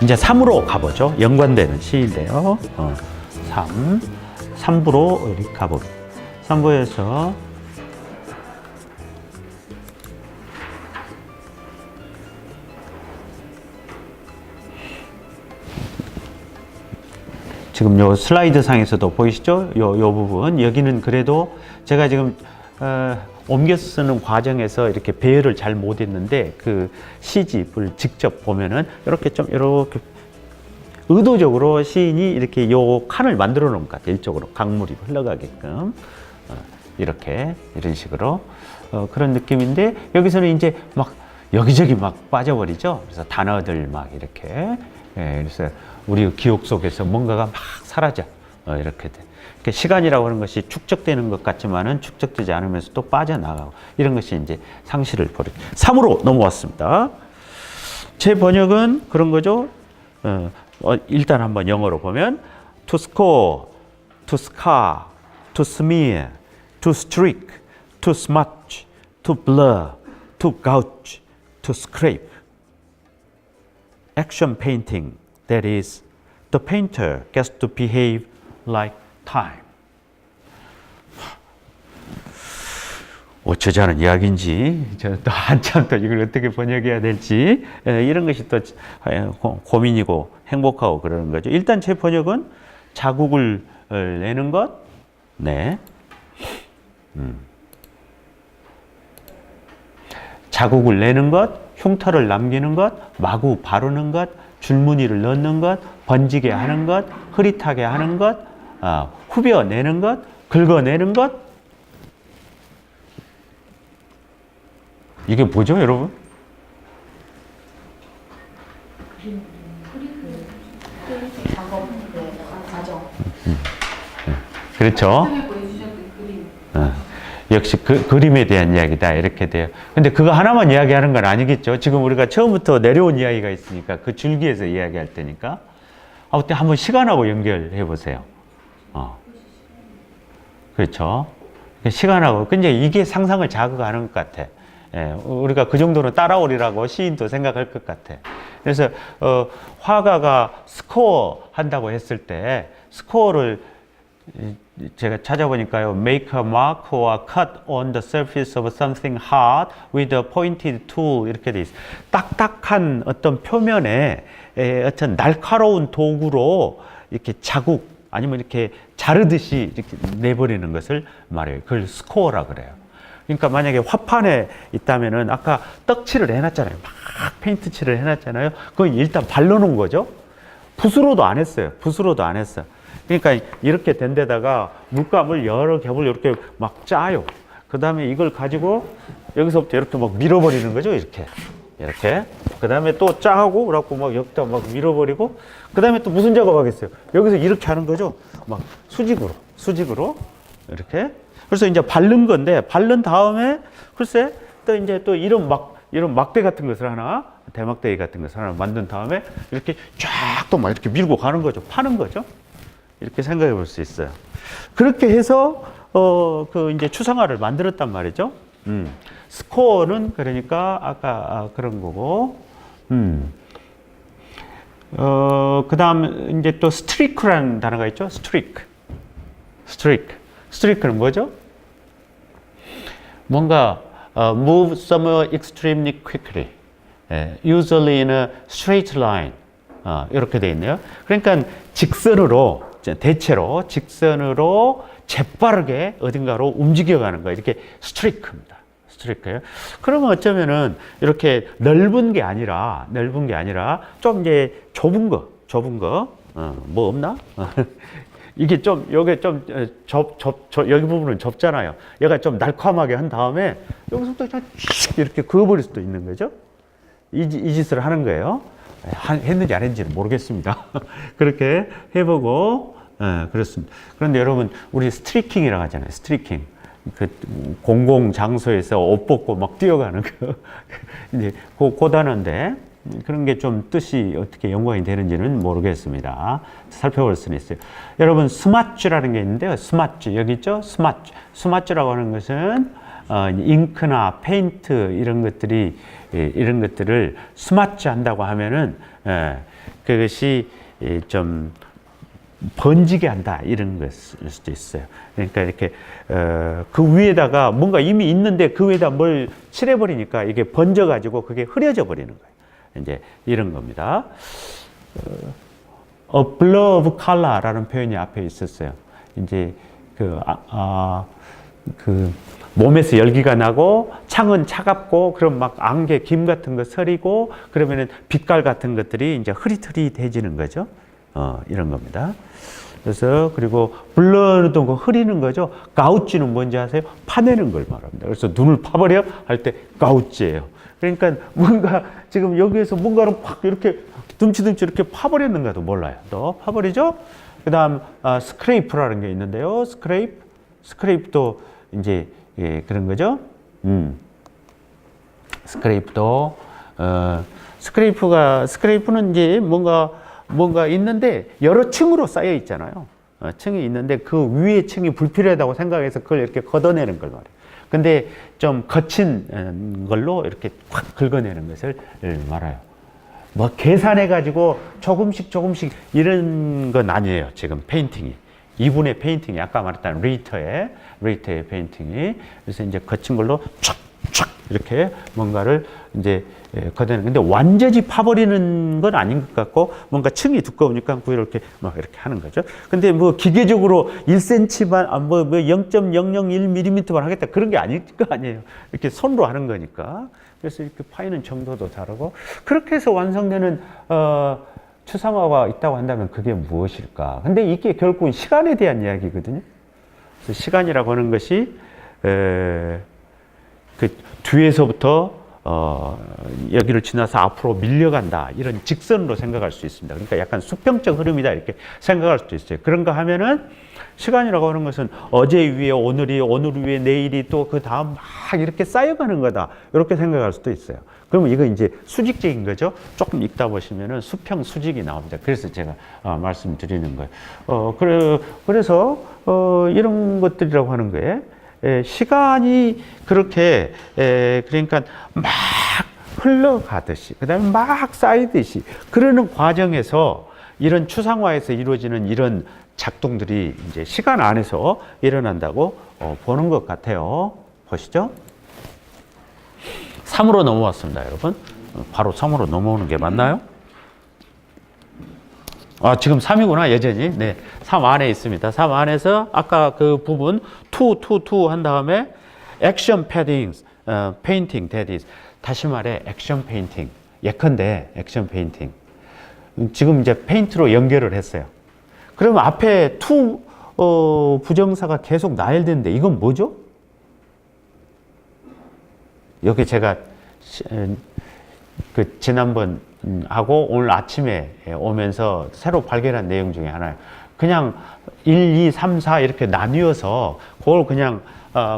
이제 3으로 가보죠. 연관되는 시인데요. 3부로 이렇게 가보죠. 3부에서 지금 요 슬라이드 상에서도 보이시죠? 요 부분. 여기는 그래도 제가 지금 옮겨 쓰는 과정에서 이렇게 배열을 잘 못했는데 그 시집을 직접 보면은 이렇게 의도적으로 시인이 이렇게 요 칸을 만들어 놓은 것 같아요. 이쪽으로 강물이 흘러가게끔 이렇게 이런 식으로 그런 느낌인데 여기서는 이제 막 여기저기 막 빠져버리죠. 그래서 단어들 막 이렇게 그래서 우리 기억 속에서 뭔가가 막 사라져 이렇게 돼. 그러니까 시간이라고 하는 것이 축적되는 것 같지만은 축적되지 않으면서 또 빠져나가고 이런 것이 이제 상실을 벌이죠. 3으로 넘어왔습니다. 제 번역은 그런 거죠. 일단 한번 영어로 보면 to score, to scar, to smear, to streak, to smudge, to blur, to gouge, to scrape. Action painting, that is, the painter gets to behave like time. 어쩌자는 이야기인지 또 한참 또 이걸 어떻게 번역해야 될지 이런 것이 또 고민이고 행복하고 그러는 거죠. 일단 제 번역은 자국을 내는 것, 네, 자국을 내는 것, 흉터를 남기는 것, 마구 바르는 것, 줄무늬를 넣는 것, 번지게 하는 것, 흐릿하게 하는 것, 후벼내는 것, 긁어내는 것. 이게 뭐죠, 여러분? 그렇죠. 역시 그 그림에 대한 이야기다 이렇게 돼요. 근데 그거 하나만 이야기하는 건 아니겠죠. 지금 우리가 처음부터 내려온 이야기가 있으니까 그 줄기에서 이야기할 테니까 어때 한번 시간하고 연결해 보세요. 그렇죠. 시간하고 근데 이게 상상을 자극하는 것 같아. 우리가 그 정도는 따라오리라고 시인도 생각할 것 같아. 그래서 화가가 스코어 한다고 했을 때 스코어를 제가 찾아보니까요, make a mark or cut on the surface of something hard with a pointed tool 이렇게 돼 있어요. 딱딱한 어떤 표면에 어떤 날카로운 도구로 이렇게 자국 아니면 이렇게 자르듯이 이렇게 내버리는 것을 말해요. 그걸 스코어라 그래요. 그러니까 만약에 화판에 있다면은 아까 떡칠을 해놨잖아요. 막 페인트 칠을 해놨잖아요. 그건 일단 발라놓은 거죠. 붓으로도 안 했어요. 붓으로도 안 했어요. 그러니까 이렇게 된 데다가 물감을 여러 겹을 이렇게 막 짜요. 그 다음에 이걸 가지고 여기서부터 이렇게 막 밀어버리는 거죠. 이렇게. 그 다음에 또 짜고, 그래갖고 막 여기다 막 밀어버리고, 그 다음에 또 무슨 작업 하겠어요? 여기서 이렇게 하는 거죠. 막 수직으로. 이렇게. 그래서 이제 바른 건데, 바른 다음에, 글쎄, 또 이제 또 이런 막대 같은 것을 하나, 대막대기 같은 것을 하나 만든 다음에, 이렇게 쫙 또 막 이렇게 밀고 가는 거죠. 파는 거죠. 이렇게 생각해 볼 수 있어요. 그렇게 해서, 이제 추상화를 만들었단 말이죠. 스코어는 그러니까 아까 그런 거고, 그 다음 이제 또 스트리크라는 단어가 있죠. 스트리크는 뭐죠? 뭔가 move somewhere extremely quickly, usually in a straight line, 이렇게 돼 있네요. 그러니까 대체로 직선으로 재빠르게 어딘가로 움직여가는 거예요. 이렇게 스트리크입니다. 스트리크예요. 그러면 어쩌면은 이렇게 넓은 게 아니라 좀 이제 좁은 거, 뭐 없나? 이게 좀, 여기 좀, 여기 부분은 좁잖아요. 얘가 좀 날카롭게 한 다음에 여기서부터 그냥 이렇게 그어버릴 수도 있는 거죠. 이 짓을 하는 거예요. 했는지 안 했는지는 모르겠습니다. 그렇게 해보고, 그렇습니다. 그런데 여러분, 우리 스트리킹이라고 하잖아요. 스트리킹. 그 공공 장소에서 옷 벗고 막 뛰어가는 거. 이제 그 단어인데, 그런 게 좀 뜻이 어떻게 연관이 되는지는 모르겠습니다. 살펴볼 수는 있어요. 여러분, 스마츠라는 게 있는데요. 스마츠, 여기 있죠? 스마츠라고 하는 것은 잉크나 페인트 이런 것들을 스마츠 한다고 하면은 그것이 좀 번지게 한다 이런 것일 수도 있어요. 그러니까 이렇게 그 위에다가 뭔가 이미 있는데 그 위에다 뭘 칠해버리니까 이게 번져가지고 그게 흐려져 버리는 거예요. 이제 이런 겁니다. A blur of color라는 표현이 앞에 있었어요. 이제 그 몸에서 열기가 나고 창은 차갑고 그럼 막 안개 김 같은 거 서리고 그러면은 빛깔 같은 것들이 이제 흐릿흐릿해지는 거죠. 이런 겁니다. 그래서 그리고 블러도 그 흐리는 거죠. 가우치는 뭔지 아세요? 파내는 걸 말합니다. 그래서 눈을 파버려 할 때 가우치예요. 그러니까 뭔가 지금 여기에서 뭔가를 팍 이렇게 듬치듬치 이렇게 파버렸는가도 몰라요. 또 파버리죠. 그다음 스크레이프라는 게 있는데요. 스크레이프도 이제 그런 거죠. 스크레이프도 스크레이프는 이제 뭔가 있는데 여러 층으로 쌓여 있잖아요. 층이 있는데 그 위에 층이 불필요하다고 생각해서 그걸 이렇게 걷어내는 걸 말해요. 근데 좀 거친 걸로 이렇게 확 긁어내는 것을 말해요. 뭐 계산해가지고 조금씩 이런 건 아니에요. 지금 페인팅이. 이분의 페인팅이 아까 말했던 레이터의 페인팅이. 그래서 이제 거친 걸로 촥 이렇게 뭔가를 이제 걷어내는. 근데 완전히 파버리는 건 아닌 것 같고 뭔가 층이 두꺼우니까 이렇게 막 이렇게 하는 거죠. 근데 뭐 기계적으로 1cm만 뭐 0.001mm만 하겠다 그런 게 아닐 거 아니에요. 이렇게 손으로 하는 거니까. 그래서 이렇게 파이는 정도도 다르고 그렇게 해서 완성되는 추상화가 있다고 한다면 그게 무엇일까? 근데 이게 결국은 시간에 대한 이야기거든요. 그래서 시간이라고 하는 것이 그 뒤에서부터 여기를 지나서 앞으로 밀려간다 이런 직선으로 생각할 수 있습니다. 그러니까 약간 수평적 흐름이다 이렇게 생각할 수도 있어요. 그런가 하면은 시간이라고 하는 것은 어제 위에 오늘이, 오늘 위에 내일이 또 그 다음 막 이렇게 쌓여가는 거다 이렇게 생각할 수도 있어요. 그러면 이거 이제 수직적인 거죠. 조금 읽다 보시면은 수평 수직이 나옵니다. 그래서 제가 말씀드리는 거예요. 그래서 이런 것들이라고 하는 거예요. 시간이 그렇게 그러니까 막 흘러가듯이 그다음에 막 쌓이듯이 그러는 과정에서 이런 추상화에서 이루어지는 이런 작동들이 이제 시간 안에서 일어난다고 보는 것 같아요. 보시죠. 3으로 넘어왔습니다, 여러분. 바로 3으로 넘어오는 게 맞나요? 지금 3이구나, 여전히. 네. 3 안에 있습니다. 3 안에서 아까 그 부분 2 한 다음에 액션 패딩, 페인팅, that is. 다시 말해, 액션 페인팅. 예컨대 액션 페인팅. 지금 이제 페인트로 연결을 했어요. 그러면 앞에 부정사가 계속 나열되는데 이건 뭐죠? 여기 제가 그 지난번 하고 오늘 아침에 오면서 새로 발견한 내용 중에 하나예요. 그냥 1, 2, 3, 4 이렇게 나뉘어서 그걸 그냥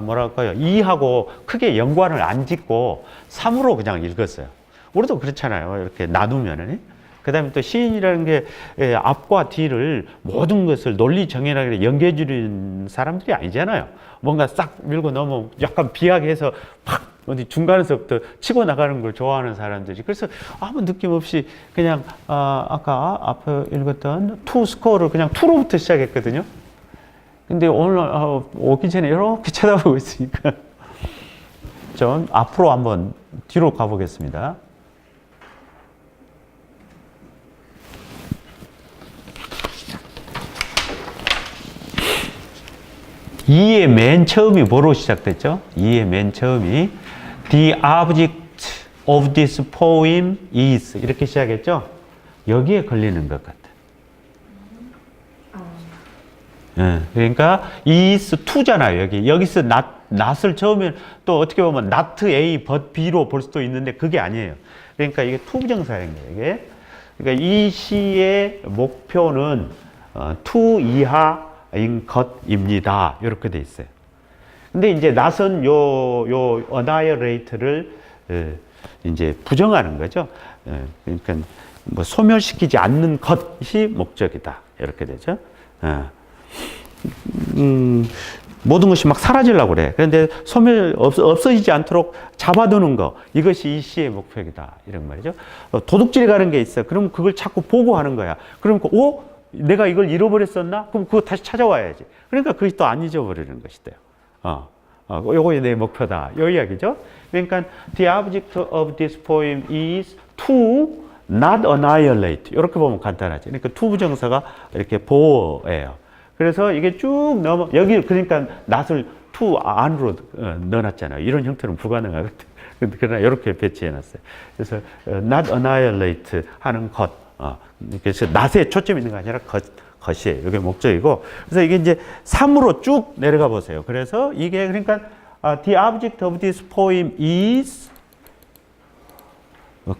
뭐랄까요 2하고 크게 연관을 안 짓고 3으로 그냥 읽었어요. 우리도 그렇잖아요. 이렇게 나누면은. 그 다음에 또 시인이라는 게 앞과 뒤를 모든 것을 논리 정연하게 연계해 주는 사람들이 아니잖아요. 뭔가 싹 밀고 넘어 약간 비하게 해서 팍 어디 중간에서부터 치고 나가는 걸 좋아하는 사람들이. 그래서 아무 느낌 없이 그냥 아까 앞에 읽었던 투 스코어를 그냥 투로부터 시작했거든요. 근데 오늘 오기 전에 이렇게 쳐다보고 있으니까 좀 앞으로 한번 뒤로 가보겠습니다. 이의 맨 처음이 뭐로 시작됐죠? 이의 맨 처음이 The object of this poem is 이렇게 시작했죠? 여기에 걸리는 것 같아요. 그러니까 is to잖아요. 여기서 not을 처음에 또 어떻게 보면 not A but B로 볼 수도 있는데 그게 아니에요. 그러니까 이게 to 부정사인 거예요. 이게. 그러니까 이 시의 목표는 to 이하 인 것입니다. 이렇게 돼 있어요. 근데 이제 낫은 요 annihilate를 이제 부정하는 거죠. 그러니까 뭐 소멸시키지 않는 것이 목적이다. 이렇게 되죠. 모든 것이 막 사라지려고 그래. 그런데 없어지지 않도록 잡아두는 거. 이것이 이 시의 목표이다. 이런 말이죠. 도둑질 가는 게 있어. 그럼 그걸 자꾸 보고 하는 거야. 그러니까, 내가 이걸 잃어버렸었나? 그럼 그거 다시 찾아와야지. 그러니까 그것이 또 안 잊어버리는 것이대요. 요거 내 목표다. 요 이야기죠. 그러니까 the object of this poem is to not annihilate. 이렇게 보면 간단하지. 그러니까 to 부정사가 이렇게 보호예요. 그래서 이게 쭉 여기 그러니까 not을 to 안으로 넣어놨잖아요. 이런 형태는 불가능하거든. 그러나 이렇게 배치해 놨어요. 그래서 not annihilate 하는 것. 그래서 not에 초점이 있는 게 아니라 것이에요. 이게 목적이고. 그래서 이게 이제 3으로 쭉 내려가 보세요. 그래서 이게 그러니까 the object of this poem is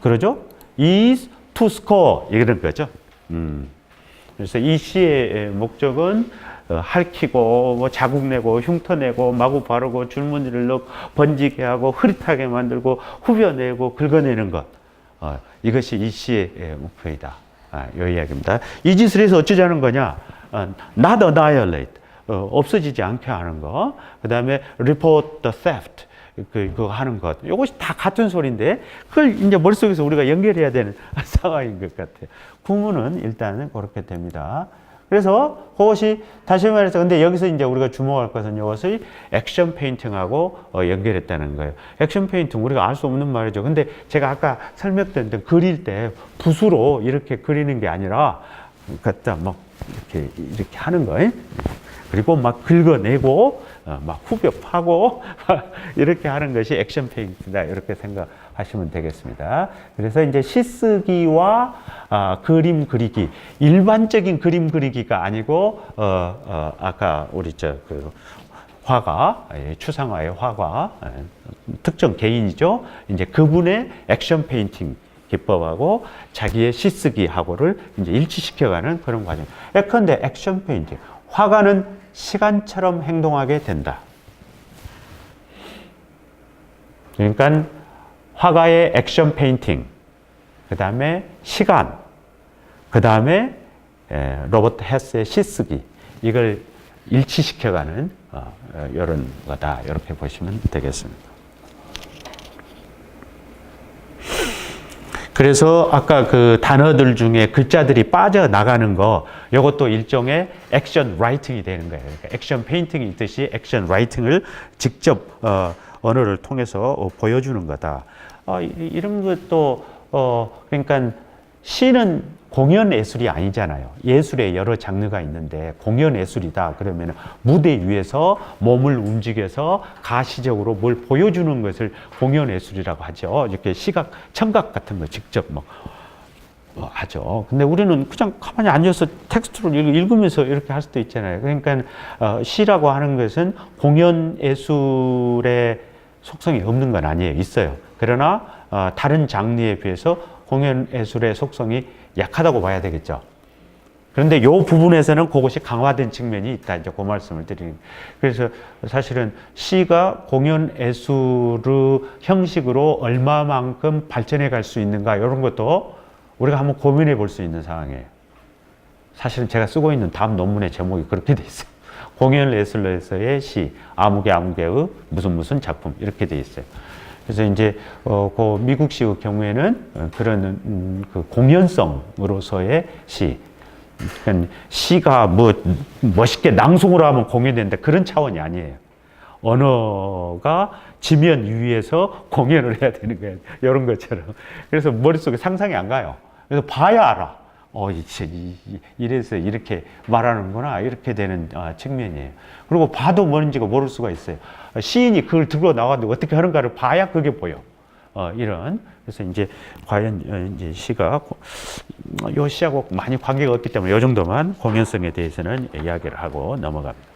그러죠? is to score 이런 거죠. 그래서 이 시의 목적은 핥히고 뭐 자국 내고 흉터 내고 마구 바르고 줄무늬를 넣고 번지게 하고 흐릿하게 만들고 후벼내고 긁어내는 것. 이것이 이 시의 목표이다. 이 이야기입니다. 이 짓을 해서 어쩌자는 거냐? not annihilate. 없어지지 않게 하는 거. 그 다음에 report the theft. 그거 하는 것. 이것이 다 같은 소리인데, 그걸 이제 머릿속에서 우리가 연결해야 되는 상황인 것 같아요. 구문은 일단은 그렇게 됩니다. 그래서 그것이 다시 말해서 근데 여기서 이제 우리가 주목할 것은 이것을 액션 페인팅하고 연결했다는 거예요. 액션 페인팅 우리가 알 수 없는 말이죠. 근데 제가 아까 설명드린 데 그릴 때 붓으로 이렇게 그리는 게 아니라 갖다 막 이렇게 하는 거예요. 그리고 막 긁어내고 막 후벼 파고 이렇게 하는 것이 액션 페인트다 이렇게 생각하시면 되겠습니다. 그래서 이제 시쓰기와 그림 그리기 일반적인 그림 그리기가 아니고 아까 우리 그 화가 추상화의 화가 특정 개인이죠. 이제 그분의 액션 페인팅 기법하고 자기의 시쓰기하고를 이제 일치시켜가는 그런 과정. 예컨대 액션 페인팅 화가는 시간처럼 행동하게 된다. 그러니까 화가의 액션 페인팅, 그 다음에 시간, 그 다음에 로버트 헤스의 시쓰기 이걸 일치시켜가는 이런 거다. 이렇게 보시면 되겠습니다. 그래서 아까 그 단어들 중에 글자들이 빠져나가는 거 이것도 일종의 액션 라이팅이 되는 거예요. 그러니까 액션 페인팅이 있듯이 액션 라이팅을 직접 언어를 통해서 보여주는 거다. 이런 것도 그러니까 시는 공연 예술이 아니잖아요. 예술의 여러 장르가 있는데 공연 예술이다 그러면 무대 위에서 몸을 움직여서 가시적으로 뭘 보여주는 것을 공연 예술이라고 하죠. 이렇게 시각, 청각 같은 거 직접 하죠. 근데 우리는 그냥 가만히 앉아서 텍스트를 읽으면서 이렇게 할 수도 있잖아요. 그러니까 시라고 하는 것은 공연 예술의 속성이 없는 건 아니에요. 있어요. 그러나 다른 장르에 비해서 공연 예술의 속성이 약하다고 봐야 되겠죠. 그런데 이 부분에서는 그것이 강화된 측면이 있다. 이제 그 말씀을 드리는. 그래서 사실은 시가 공연 예술의 형식으로 얼마만큼 발전해 갈 수 있는가 이런 것도 우리가 한번 고민해 볼 수 있는 상황이에요. 사실은 제가 쓰고 있는 다음 논문의 제목이 그렇게 돼 있어요. 공연 예술에서의 시, 아무개의 무슨 작품 이렇게 돼 있어요. 그래서 이제 그 미국시의 경우에는 그런 그 공연성으로서의 시, 그러니까 시가 뭐 멋있게 낭송으로 하면 공연된다 그런 차원이 아니에요. 언어가 지면 위에서 공연을 해야 되는 거예요. 이런 것처럼. 그래서 머릿속에 상상이 안 가요. 그래서 봐야 알아. 이래서 이렇게 말하는구나. 이렇게 되는 측면이에요. 그리고 봐도 뭔지가 모를 수가 있어요. 시인이 그걸 들고 나왔는데 어떻게 하는가를 봐야 그게 보여. 이런. 그래서 이제 과연 이제 시가 요 시하고 많이 관계가 없기 때문에 요 정도만 공연성에 대해서는 이야기를 하고 넘어갑니다.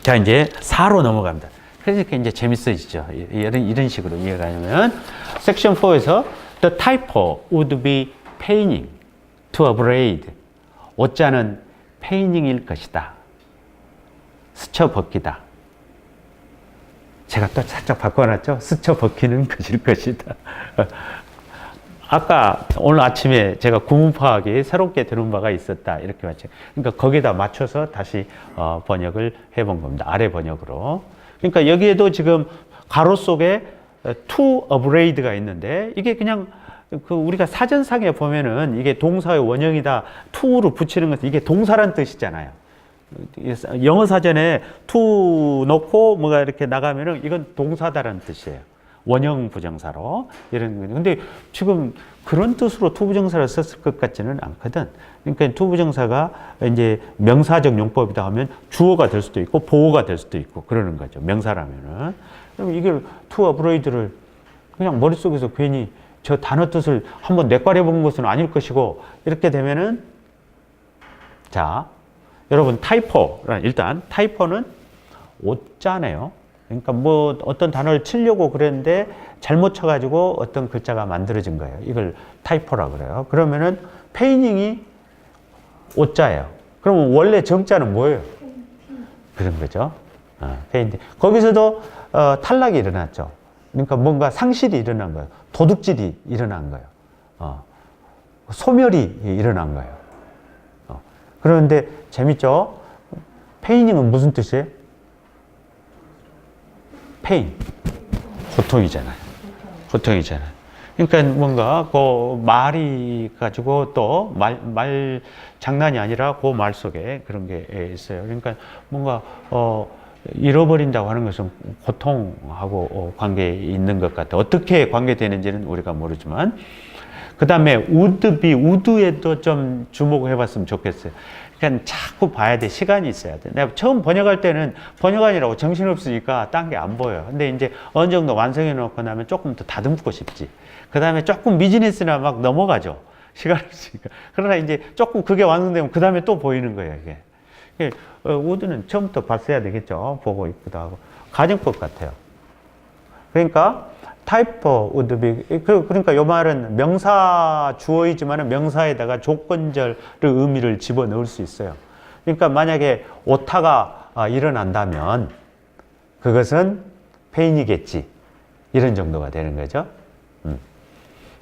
자, 이제 4로 넘어갑니다. 그러니까 이제 재밌어지죠. 이런 식으로 이해가 되면 섹션 4에서 the typo would be painting to abrade. 오자는 페이닝일 것이다. 스쳐 벗기다. 제가 또 살짝 바꿔놨죠. 스쳐 벗기는 것일 것이다. 아까 오늘 아침에 제가 구문파악이 새롭게 들은 바가 있었다 이렇게 맞죠. 그러니까 거기다 맞춰서 다시 번역을 해본 겁니다. 아래 번역으로. 그러니까 여기에도 지금 가로 속에 to abrade가 있는데 이게 그냥 그 우리가 사전상에 보면은 이게 동사의 원형이다 to로 붙이는 것은 이게 동사란 뜻이잖아요. 영어 사전에 to 넣고 뭐가 이렇게 나가면은 이건 동사다라는 뜻이에요. 원형 부정사로 이런 거죠. 근데 지금 그런 뜻으로 to 부정사를 썼을 것 같지는 않거든. 그러니까 to 부정사가 이제 명사적 용법이다 하면 주어가 될 수도 있고 보어가 될 수도 있고 그러는 거죠. 명사라면은. 그럼 이걸 to abrade를 그냥 머릿속에서 괜히 저 단어 뜻을 한번 뇌과려 본 것은 아닐 것이고 이렇게 되면은 자, 여러분 타이포란 일단 타이포는 오자네요. 그러니까 뭐 어떤 단어를 치려고 그랬는데 잘못 쳐가지고 어떤 글자가 만들어진 거예요. 이걸 타이포라 그래요. 그러면은 페이닝이 오자예요. 그러면 원래 정자는 뭐예요? 그런 거죠. 페인팅. 거기서도 탈락이 일어났죠. 그러니까 뭔가 상실이 일어난 거예요. 도둑질이 일어난 거예요. 소멸이 일어난 거예요. 그런데 재밌죠? 페이닝은 무슨 뜻이에요? 페인. 고통이잖아요. 고통이잖아요. 그러니까 뭔가 그 말이 가지고 또 말 장난이 아니라 그 말 속에 그런 게 있어요. 그러니까 뭔가 잃어버린다고 하는 것은 고통하고 관계 있는 것 같아요. 어떻게 관계되는지는 우리가 모르지만 그 다음에 우드비, 우드에도 좀 주목을 해봤으면 좋겠어요. 그러니까 자꾸 봐야 돼. 시간이 있어야 돼. 내가 처음 번역할 때는 번역안이라고 정신없으니까 딴 게 안 보여요. 근데 이제 어느 정도 완성해 놓고 나면 조금 더 다듬고 싶지. 그 다음에 조금 비즈니스나 막 넘어가죠. 시간이 없으니까. 그러나 이제 조금 그게 완성되면 그 다음에 또 보이는 거예요, 이게. 우드는 처음부터 봤어야 되겠죠. 보고 있기도 하고. 가정법 같아요. 그러니까 타이포 would be 그러니까 이 말은 명사 주어이지만 명사에다가 조건절 의미를 집어넣을 수 있어요. 그러니까 만약에 오타가 일어난다면 그것은 페인이겠지. 이런 정도가 되는 거죠.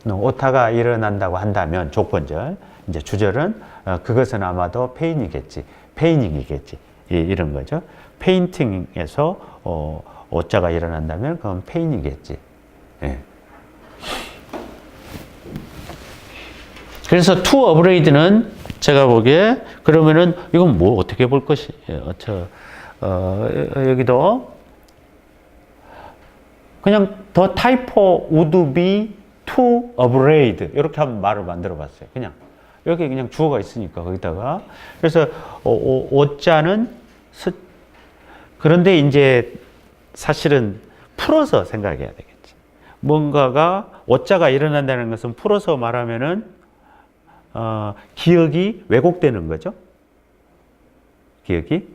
오타가 일어난다고 한다면 조건절, 이제 주절은 그것은 아마도 페인이겠지. 페이닝이겠지. 이런 거죠. 페인팅에서 오자가 일어난다면 그건 페인이겠지. 예. 그래서 to abrade는 제가 보기에 그러면은 이건 뭐 어떻게 볼 것이 여기도 그냥 the typo would be to abrade 이렇게 한번 말을 만들어 봤어요. 그냥 여기 그냥 주어가 있으니까 거기다가 그래서 오자는 그런데 이제 사실은 풀어서 생각해야 되겠지. 뭔가가 오자가 일어난다는 것은 풀어서 말하면은 기억이 왜곡되는 거죠. 기억이.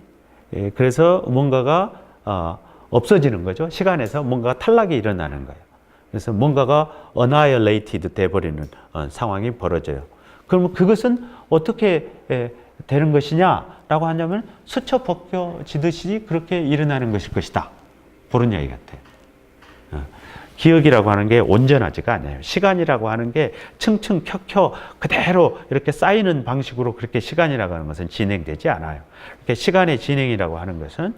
예, 그래서 뭔가가 없어지는 거죠. 시간에서 뭔가 탈락이 일어나는 거예요. 그래서 뭔가가 annihilated 돼버리는 상황이 벌어져요. 그러면 그것은 어떻게 되는 것이냐라고 하냐면 스쳐 벗겨지듯이 그렇게 일어나는 것일 것이다. 그런 이야기 같아요. 기억이라고 하는 게 온전하지가 않아요. 시간이라고 하는 게 층층 켜켜 그대로 이렇게 쌓이는 방식으로 그렇게 시간이라고 하는 것은 진행되지 않아요. 이렇게 시간의 진행이라고 하는 것은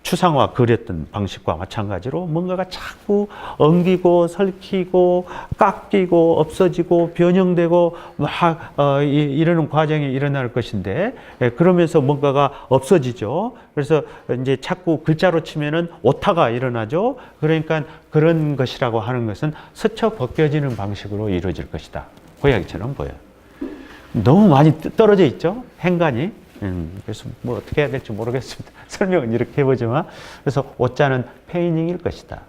추상화 그렸던 방식과 마찬가지로 뭔가가 자꾸 엉기고 설키고 깎이고 없어지고 변형되고 막 이러는 과정이 일어날 것인데 그러면서 뭔가가 없어지죠. 그래서 이제 자꾸 글자로 치면은 오타가 일어나죠. 그러니까 그런 것이라고 하는 것은 스쳐 벗겨지는 방식으로 이루어질 것이다. 고양이처럼 보여요. 너무 많이 떨어져 있죠. 행간이. 그래서 뭐 어떻게 해야 될지 모르겠습니다. 설명은 이렇게 해보지만 그래서 오자는 페이닝일 것이다.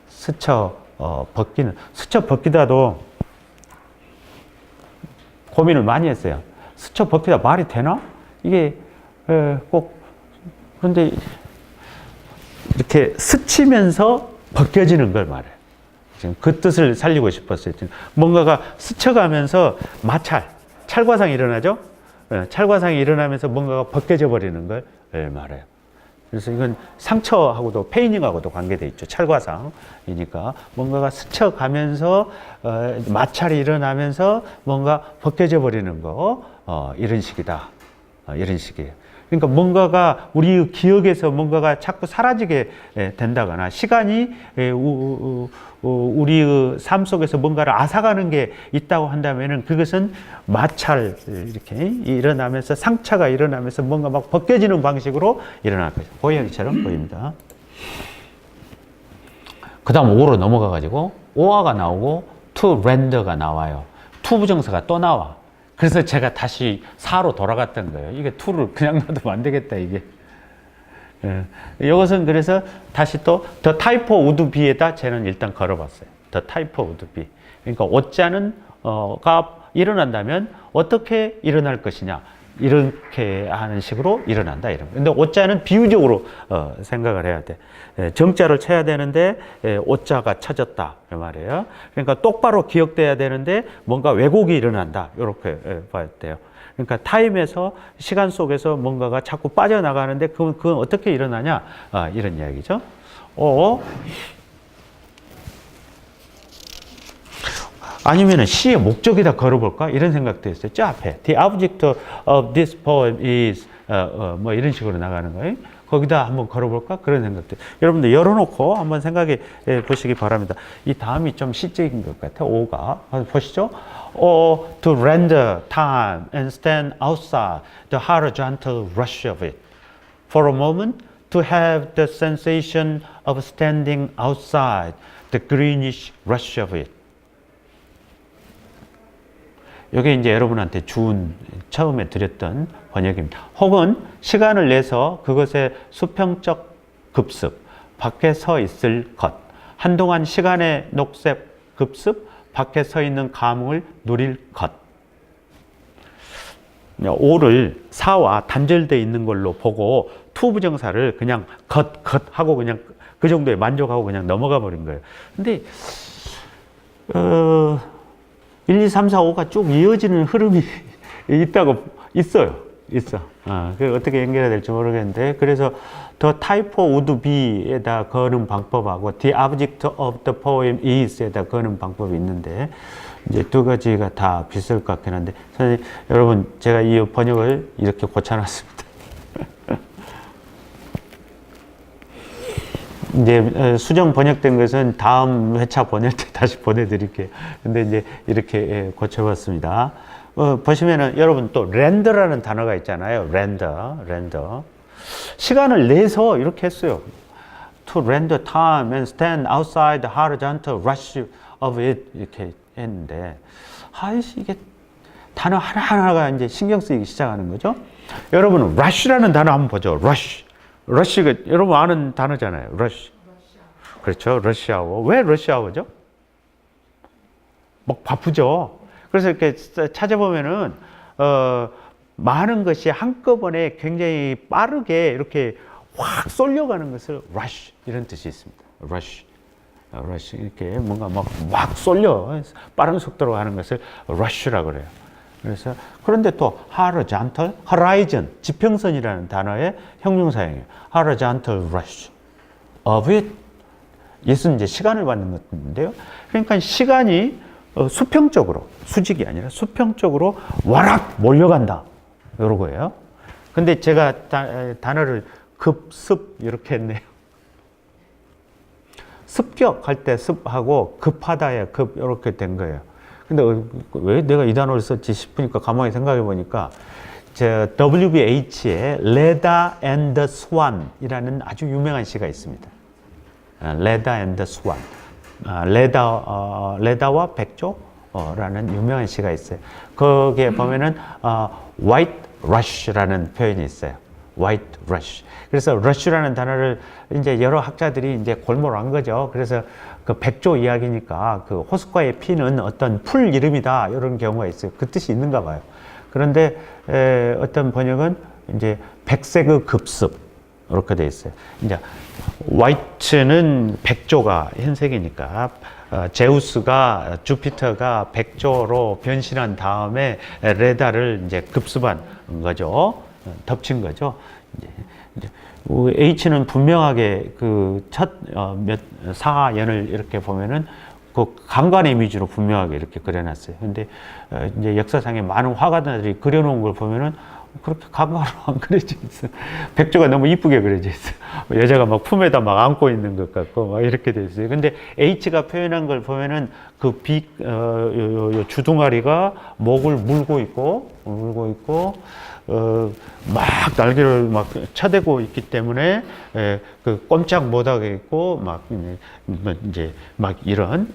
스쳐 벗기는 스쳐 벗기다도 고민을 많이 했어요. 스쳐 벗기다 말이 되나? 이게 꼭 그런데 이렇게 스치면서 벗겨지는 걸 말해요. 지금 그 뜻을 살리고 싶었어요. 뭔가가 스쳐가면서 찰과상이 일어나죠? 찰과상이 일어나면서 뭔가가 벗겨져 버리는 걸 말해요. 그래서 이건 상처하고도 페이닝하고도 관계돼 있죠. 찰과상이니까 뭔가가 스쳐가면서 마찰이 일어나면서 뭔가 벗겨져 버리는 거 이런 식이다. 이런 식이에요. 그러니까 뭔가가 우리 기억에서 뭔가가 자꾸 사라지게 된다거나 시간이 우리 삶 속에서 뭔가를 앗아가는 게 있다고 한다면은 그것은 마찰 이렇게 일어나면서 상처가 일어나면서 뭔가 막 벗겨지는 방식으로 일어날 거죠. 고양이처럼 보입니다. 그 다음 5로 넘어가 가지고 오화가 나오고 to render가 나와요. to 부정사가 또 나와. 그래서 제가 다시 4로 돌아갔던 거예요. 이게 2를 그냥 놔두면 안 되겠다, 이게. 예. 이것은 그래서 다시 또 the type would be에다 쟤는 일단 걸어봤어요. the type would be. 그러니까 오자는 가 일어난다면 어떻게 일어날 것이냐. 이렇게 하는 식으로 일어난다. 이런. 근데 오자는 비유적으로 생각을 해야 돼. 정자를 쳐야 되는데 오자가 쳐졌다. 이 말이에요. 그러니까 똑바로 기억돼야 되는데 뭔가 왜곡이 일어난다. 이렇게 봐야 돼요. 그러니까 타임에서 시간 속에서 뭔가가 자꾸 빠져나가는데 그건 어떻게 일어나냐? 이런 이야기죠. 아니면은 시의 목적에다 걸어볼까? 이런 생각도 했어요. 저 앞에 The object of this poem is 뭐 이런 식으로 나가는 거예요. 거기다 한번 걸어볼까? 그런 생각도. 여러분들 열어놓고 한번 생각해 보시기 바랍니다. 이 다음이 좀 시적인 것 같아요. 5가. 보시죠. To render time and stand outside the horizontal rush of it. For a moment, to have the sensation of standing outside the greenish rush of it. 이게 이제 여러분한테 준 처음에 드렸던 번역입니다. 혹은 시간을 내서 그것의 수평적 급습, 밖에 서 있을 것, 한동안 시간의 녹색 급습, 밖에 서 있는 감흥을 누릴 것. 5를 4와 단절되어 있는 걸로 보고 to 부정사를 그냥 것 하고 그냥 그 정도에 만족하고 그냥 넘어가 버린 거예요. 근데 1, 2, 3, 4, 5가 쭉 이어지는 흐름이 있어요. 그 어떻게 연결해야 될지 모르겠는데, 그래서 the type would be에다 거는 방법하고 the object of the poem is에다 거는 방법이 있는데, 이제 두 가지가 다 비슷할 것 같긴 한데, 선생님, 여러분, 제가 이 번역을 이렇게 고쳐놨습니다. 이제 수정 번역된 것은 다음 회차 보낼 때 다시 보내드릴게요. 근데 이제 이렇게 고쳐봤습니다. 보시면은 여러분 또 렌더라는 단어가 있잖아요. 렌더. 시간을 내서 이렇게 했어요. To render time and stand outside the horizontal rush of it 이렇게 했는데, 이게 단어 하나하나가 이제 신경 쓰이기 시작하는 거죠. 여러분 rush라는 단어 한번 보죠. 러시가 여러분 아는 단어잖아요. 러시. 그렇죠. 러시아워. 왜 러시아워죠? 막 바쁘죠. 그래서 이렇게 찾아보면은 많은 것이 한꺼번에 굉장히 빠르게 이렇게 확 쏠려가는 것을 rush 이런 뜻이 있습니다. rush 이렇게 뭔가 막 쏠려 빠른 속도로 하는 것을 rush라고 그래요. 그래서 그런데 또 horizon, 지평선이라는 단어의 형용사형이에요. horizontal rush of it. 이것은 이제 시간을 받는 건데요. 그러니까 시간이 수평적으로, 수직이 아니라 수평적으로 와락 몰려간다. 이런 거예요. 근데 제가 단어를 급습 이렇게 했네요. 습격할 때 습하고 급하다에 급 이렇게 된 거예요. 근데 왜 내가 이 단어를 썼지 싶으니까 가만히 생각해 보니까 WBH의 Leda and the Swan 이라는 아주 유명한 시가 있습니다. Leda and the Swan. 레다와 백조라는 유명한 시가 있어요. 거기에 보면은 White Rush라는 표현이 있어요. White Rush. 그래서 rush라는 단어를 이제 여러 학자들이 이제 골몰한 거죠. 그래서 그 백조 이야기니까 그 호숫가에 피는 어떤 풀 이름이다 이런 경우가 있어요. 그 뜻이 있는가 봐요. 그런데 어떤 번역은 이제 백색의 급습 이렇게 돼 있어요. 이제 화이트는 백조가 흰색이니까 제우스가 주피터가 백조로 변신한 다음에 레다를 이제 급습한 거죠. 덮친 거죠. 이제 H는 분명하게 그 사연을 이렇게 보면은 그 강간 이미지로 분명하게 이렇게 그려놨어요. 근데 이제 역사상에 많은 화가들이 그려놓은 걸 보면은 그렇게 강간으로 안 그려져 있어. 백조가 너무 이쁘게 그려져 있어. 여자가 막 품에다 막 안고 있는 것 같고 막 이렇게 돼 있어요. 근데 H가 표현한 걸 보면은 그 주둥아리가 목을 물고 있고 막 날개를 막 쳐대고 있기 때문에 그 꼼짝 못하게 있고 막 이제 막 이런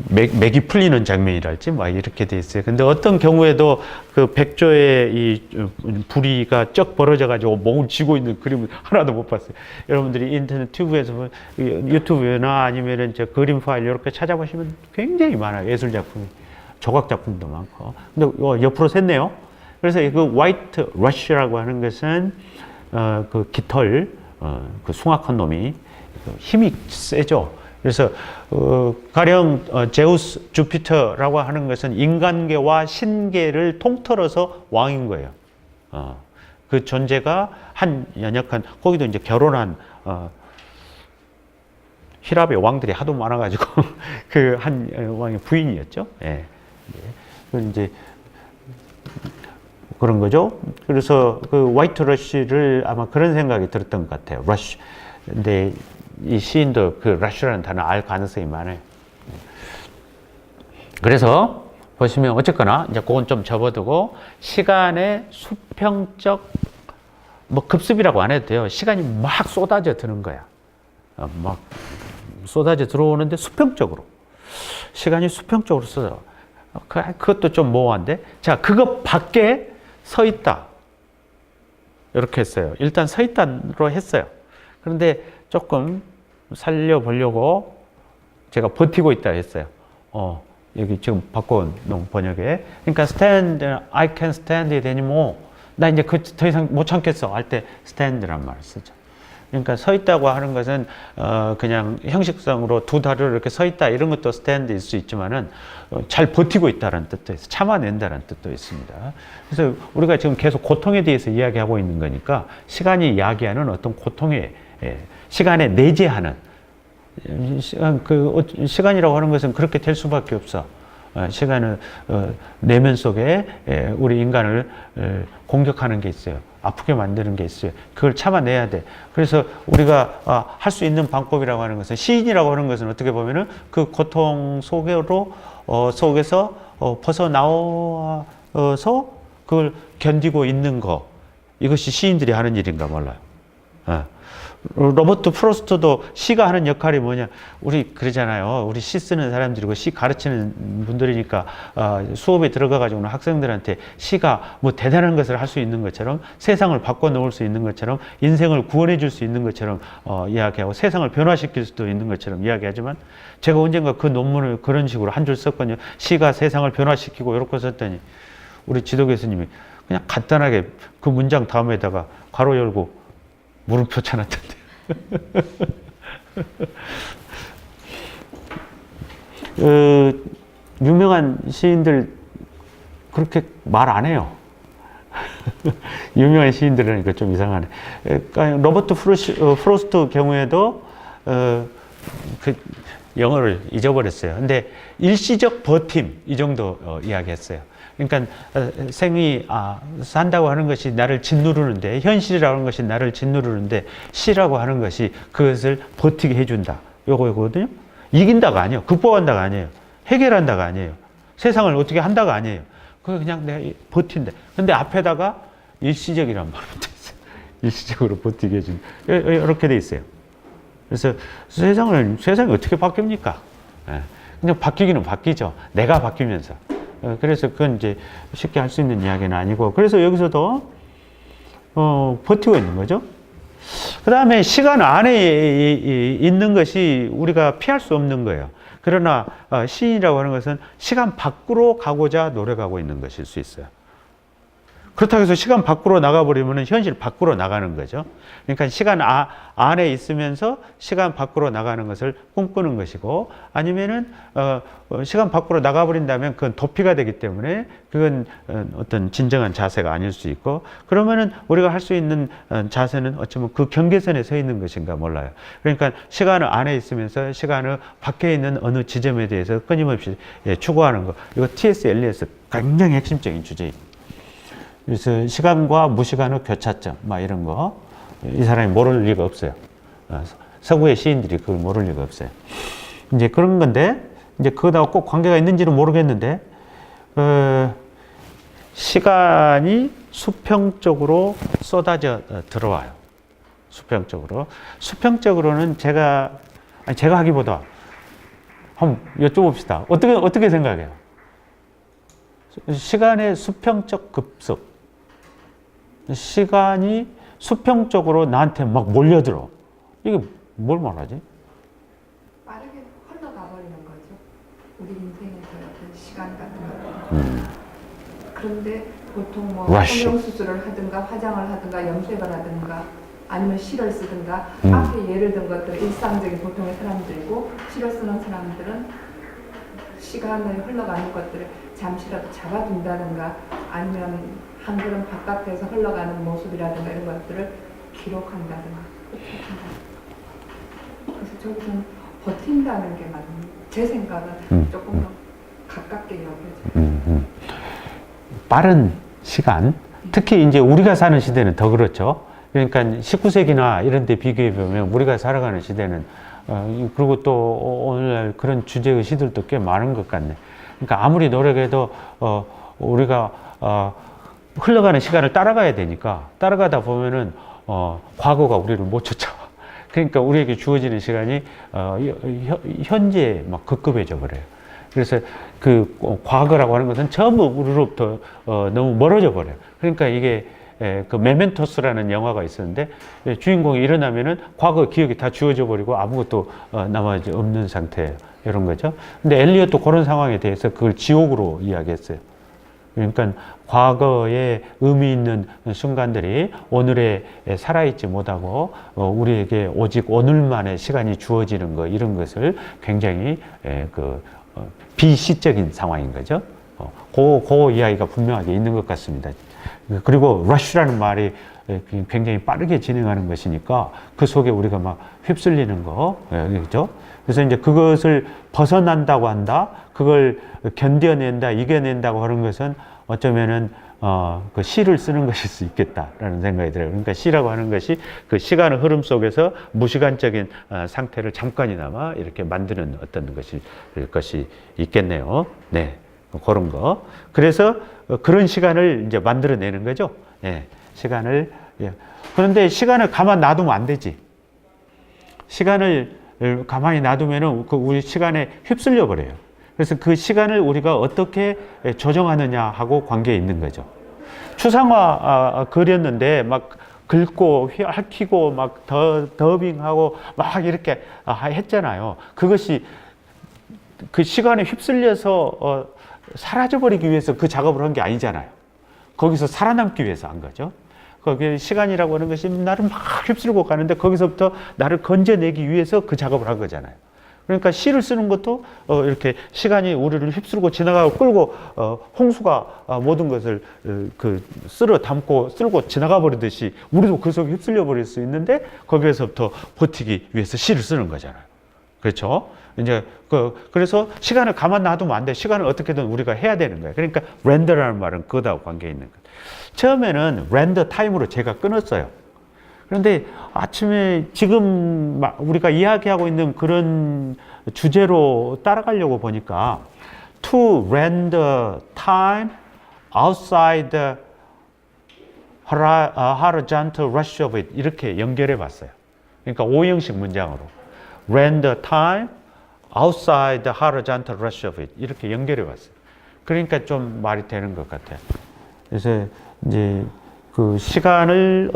맥이 풀리는 장면이랄지 막 이렇게 돼 있어요. 근데 어떤 경우에도 그 백조의 이 부리가 쩍 벌어져 가지고 목을 쥐고 있는 그림을 하나도 못 봤어요. 여러분들이 인터넷 튜브에서 유튜브나 아니면은 저 그림 파일 이렇게 찾아보시면 굉장히 많아요. 예술 작품이. 조각 작품도 많고. 근데 옆으로 샜네요. 그래서 그 화이트 러쉬라고 하는 것은 그 깃털 그 숭악한 놈이 힘이 세죠. 그래서 가령 제우스 주피터라고 하는 것은 인간계와 신계를 통틀어서 왕인 거예요. 그 존재가 한 연약한 거기도 이제 결혼한 히랍의 왕들이 하도 많아가지고 그 한 왕의 부인이었죠. 예. 그 이제 그런 거죠. 그래서 그 화이트 러쉬를 아마 그런 생각이 들었던 것 같아요. 러쉬. 근데 이 시인도 그 러쉬라는 단어 알 가능성이 많아요. 그래서 보시면 어쨌거나 이제 그건 좀 접어두고 시간의 수평적 뭐 급습이라고 안 해도 돼요. 시간이 막 쏟아져 드는 거야. 막 쏟아져 들어오는데 수평적으로. 시간이 수평적으로 쏟아. 그것도 좀 모호한데. 자, 그거 밖에 서 있다. 이렇게 했어요. 일단 서 있다로 했어요. 그런데 조금 살려보려고 제가 버티고 있다 했어요. 여기 지금 바꿔놓은 번역에. 그러니까 stand, I can stand it anymore. 나 이제 더 이상 못 참겠어. 할 때 stand란 말을 쓰죠. 그러니까 서 있다고 하는 것은 그냥 형식성으로 두 다리로 이렇게 서 있다 이런 것도 stand일 수 있지만은 잘 버티고 있다는 뜻도 있어요. 참아낸다는 뜻도 있습니다. 그래서 우리가 지금 계속 고통에 대해서 이야기하고 있는 거니까 시간이 이야기하는 어떤 고통에 시간에 내재하는 시간이라고 하는 것은 그렇게 될 수밖에 없어. 시간은 내면 속에 우리 인간을 공격하는 게 있어요. 아프게 만드는 게 있어요. 그걸 참아내야 돼. 그래서 우리가 할 수 있는 방법이라고 하는 것은 시인이라고 하는 것은 어떻게 보면은 그 고통 속에서 벗어나와서 그걸 견디고 있는 거. 이것이 시인들이 하는 일인가 몰라요. 로버트 프로스트도 시가 하는 역할이 뭐냐. 우리 그러잖아요. 우리 시 쓰는 사람들이고 시 가르치는 분들이니까 수업에 들어가가지고는 학생들한테 시가 뭐 대단한 것을 할 수 있는 것처럼 세상을 바꿔놓을 수 있는 것처럼 인생을 구원해 줄 수 있는 것처럼 이야기하고 세상을 변화시킬 수도 있는 것처럼 이야기하지만 제가 언젠가 그 논문을 그런 식으로 한 줄 썼거든요. 시가 세상을 변화시키고 이렇게 썼더니 우리 지도 교수님이 그냥 간단하게 그 문장 다음에다가 괄호 열고 물음표 쳐놨던데. 유명한 시인들 그렇게 말 안 해요. 유명한 시인들은 이거 좀 이상하네. 로버트 프로스트 경우에도 그 영어를 잊어버렸어요. 근데 일시적 버팀 이 정도 이야기했어요. 그러니까 생이 산다고 하는 것이 나를 짓누르는데 현실이라고 하는 것이 나를 짓누르는데 시라고 하는 것이 그것을 버티게 해준다. 요거거든요. 이긴다가 아니에요. 극복한다가 아니에요. 해결한다가 아니에요. 세상을 어떻게 한다가 아니에요. 그냥 내가 버틴다. 근데 앞에다가 일시적이란 말을 붙였어요. 일시적으로 버티게 해준다. 이렇게 돼 있어요. 그래서 세상이 어떻게 바뀝니까? 그냥 바뀌기는 바뀌죠. 내가 바뀌면서. 그래서 그건 이제 쉽게 할 수 있는 이야기는 아니고, 그래서 여기서도 버티고 있는 거죠. 그 다음에 시간 안에 있는 것이 우리가 피할 수 없는 거예요. 그러나 시인이라고 하는 것은 시간 밖으로 가고자 노력하고 있는 것일 수 있어요. 그렇다고 해서 시간 밖으로 나가버리면 현실 밖으로 나가는 거죠. 그러니까 시간 안에 있으면서 시간 밖으로 나가는 것을 꿈꾸는 것이고, 아니면은 시간 밖으로 나가버린다면 그건 도피가 되기 때문에 그건 어떤 진정한 자세가 아닐 수 있고, 그러면은 우리가 할 수 있는 자세는 어쩌면 그 경계선에 서 있는 것인가 몰라요. 그러니까 시간을 안에 있으면서 시간을 밖에 있는 어느 지점에 대해서 끊임없이 추구하는 거. 이거 T.S. 엘리엇의 굉장히 핵심적인 주제입니다. 그래서 시간과 무시간의 교차점, 막 이런 거, 이 사람이 모를 리가 없어요. 서구의 시인들이 그걸 모를 리가 없어요. 이제 그런 건데, 이제 그거하고 꼭 관계가 있는지는 모르겠는데, 시간이 수평적으로 쏟아져 들어와요. 수평적으로. 수평적으로는 제가 하기보다 한번 여쭤봅시다. 어떻게 생각해요? 시간의 수평적 급습. 시간이 수평적으로 나한테 막 몰려들어. 이게 뭘 말하지? 빠르게 흘러가 버리는 거죠. 우리 인생에서의 어떤 시간 같은 거. 그런데 보통 뭐 성형수술을 하든가 화장을 하든가 염색을 하든가 아니면 실을 쓰든가 앞에 예를 든 것들 일상적인 보통의 사람들이고, 실을 쓰는 사람들은 시간을 흘러가는 것들을 잠시라도 잡아둔다든가 아니면 한 걸음 바깥에서 흘러가는 모습이라든가 이런 것들을 기록한다든가 그래서 저기서는 버틴다는 게 맞는, 제 생각은 조금 더 가깝게 여겨져요. 빠른 시간, 특히 이제 우리가 사는 시대는 더 그렇죠. 그러니까 19세기나 이런 데 비교해 보면 우리가 살아가는 시대는 그리고 또 오늘날 그런 주제의 시들도 꽤 많은 것 같네. 그러니까 아무리 노력해도 우리가 흘러가는 시간을 따라가야 되니까, 따라가다 보면은 과거가 우리를 못 쫓아와. 그러니까 우리에게 주어지는 시간이 현재에 막 급급해져 버려요. 그래서 그 과거라고 하는 것은 전부 우리로부터 너무 멀어져 버려요. 그러니까 이게 그 메멘토스라는 영화가 있었는데, 주인공이 일어나면은 과거 기억이 다 지워져 버리고 아무것도 남아지 없는 상태예요. 이런 거죠. 근데 엘리엇도 그런 상황에 대해서 그걸 지옥으로 이야기했어요. 그러니까 과거에 의미 있는 순간들이 오늘에 살아있지 못하고 우리에게 오직 오늘만의 시간이 주어지는 거, 이런 것을 굉장히 비시적인 상황인 거죠. 그 이야기가 분명하게 있는 것 같습니다. 그리고 rush라는 말이 굉장히 빠르게 진행하는 것이니까 그 속에 우리가 막 휩쓸리는 거, 그죠? 그래서 이제 그것을 벗어난다고 한다, 그걸 견뎌낸다, 이겨낸다고 하는 것은 어쩌면은 그 시를 쓰는 것일 수 있겠다라는 생각이 들어요. 그러니까 시라고 하는 것이 그 시간의 흐름 속에서 무시간적인 상태를 잠깐이나마 이렇게 만드는 어떤 것이 있겠네요. 네, 그런 거. 그래서 그런 시간을 이제 만들어내는 거죠. 예, 시간을. 예. 그런데 시간을 가만 놔두면 안 되지. 시간을 가만히 놔두면은 그 우리 시간에 휩쓸려 버려요. 그래서 그 시간을 우리가 어떻게 조정하느냐 하고 관계에 있는 거죠. 추상화 그렸는데 막 긁고 핥히고 막 더빙하고 막 이렇게 했잖아요. 그것이 그 시간에 휩쓸려서 사라져버리기 위해서 그 작업을 한 게 아니잖아요. 거기서 살아남기 위해서 한 거죠. 거기 시간이라고 하는 것이 나를 막 휩쓸고 가는데 거기서부터 나를 건져내기 위해서 그 작업을 한 거잖아요. 그러니까 시를 쓰는 것도 이렇게 시간이 우리를 휩쓸고 지나가고 끌고 홍수가 모든 것을 쓸어 담고 쓸고 지나가 버리듯이 우리도 그 속에 휩쓸려 버릴 수 있는데 거기에서부터 버티기 위해서 시를 쓰는 거잖아요. 그렇죠? 이제 그래서 시간을 가만 놔두면 안 돼. 시간을 어떻게든 우리가 해야 되는 거예요. 그러니까 렌더라는 말은 그거하고 관계 있는 거예요. 처음에는 렌더 타임으로 제가 끊었어요. 그런데 아침에 지금 우리가 이야기하고 있는 그런 주제로 따라가려고 보니까 to render time outside the horizontal rush of it 이렇게 연결해 봤어요. 그러니까 5형식 문장으로 render time outside the horizontal rush of it 이렇게 연결해 봤어요. 그러니까 좀 말이 되는 것 같아요. 그래서 이제 그 시간을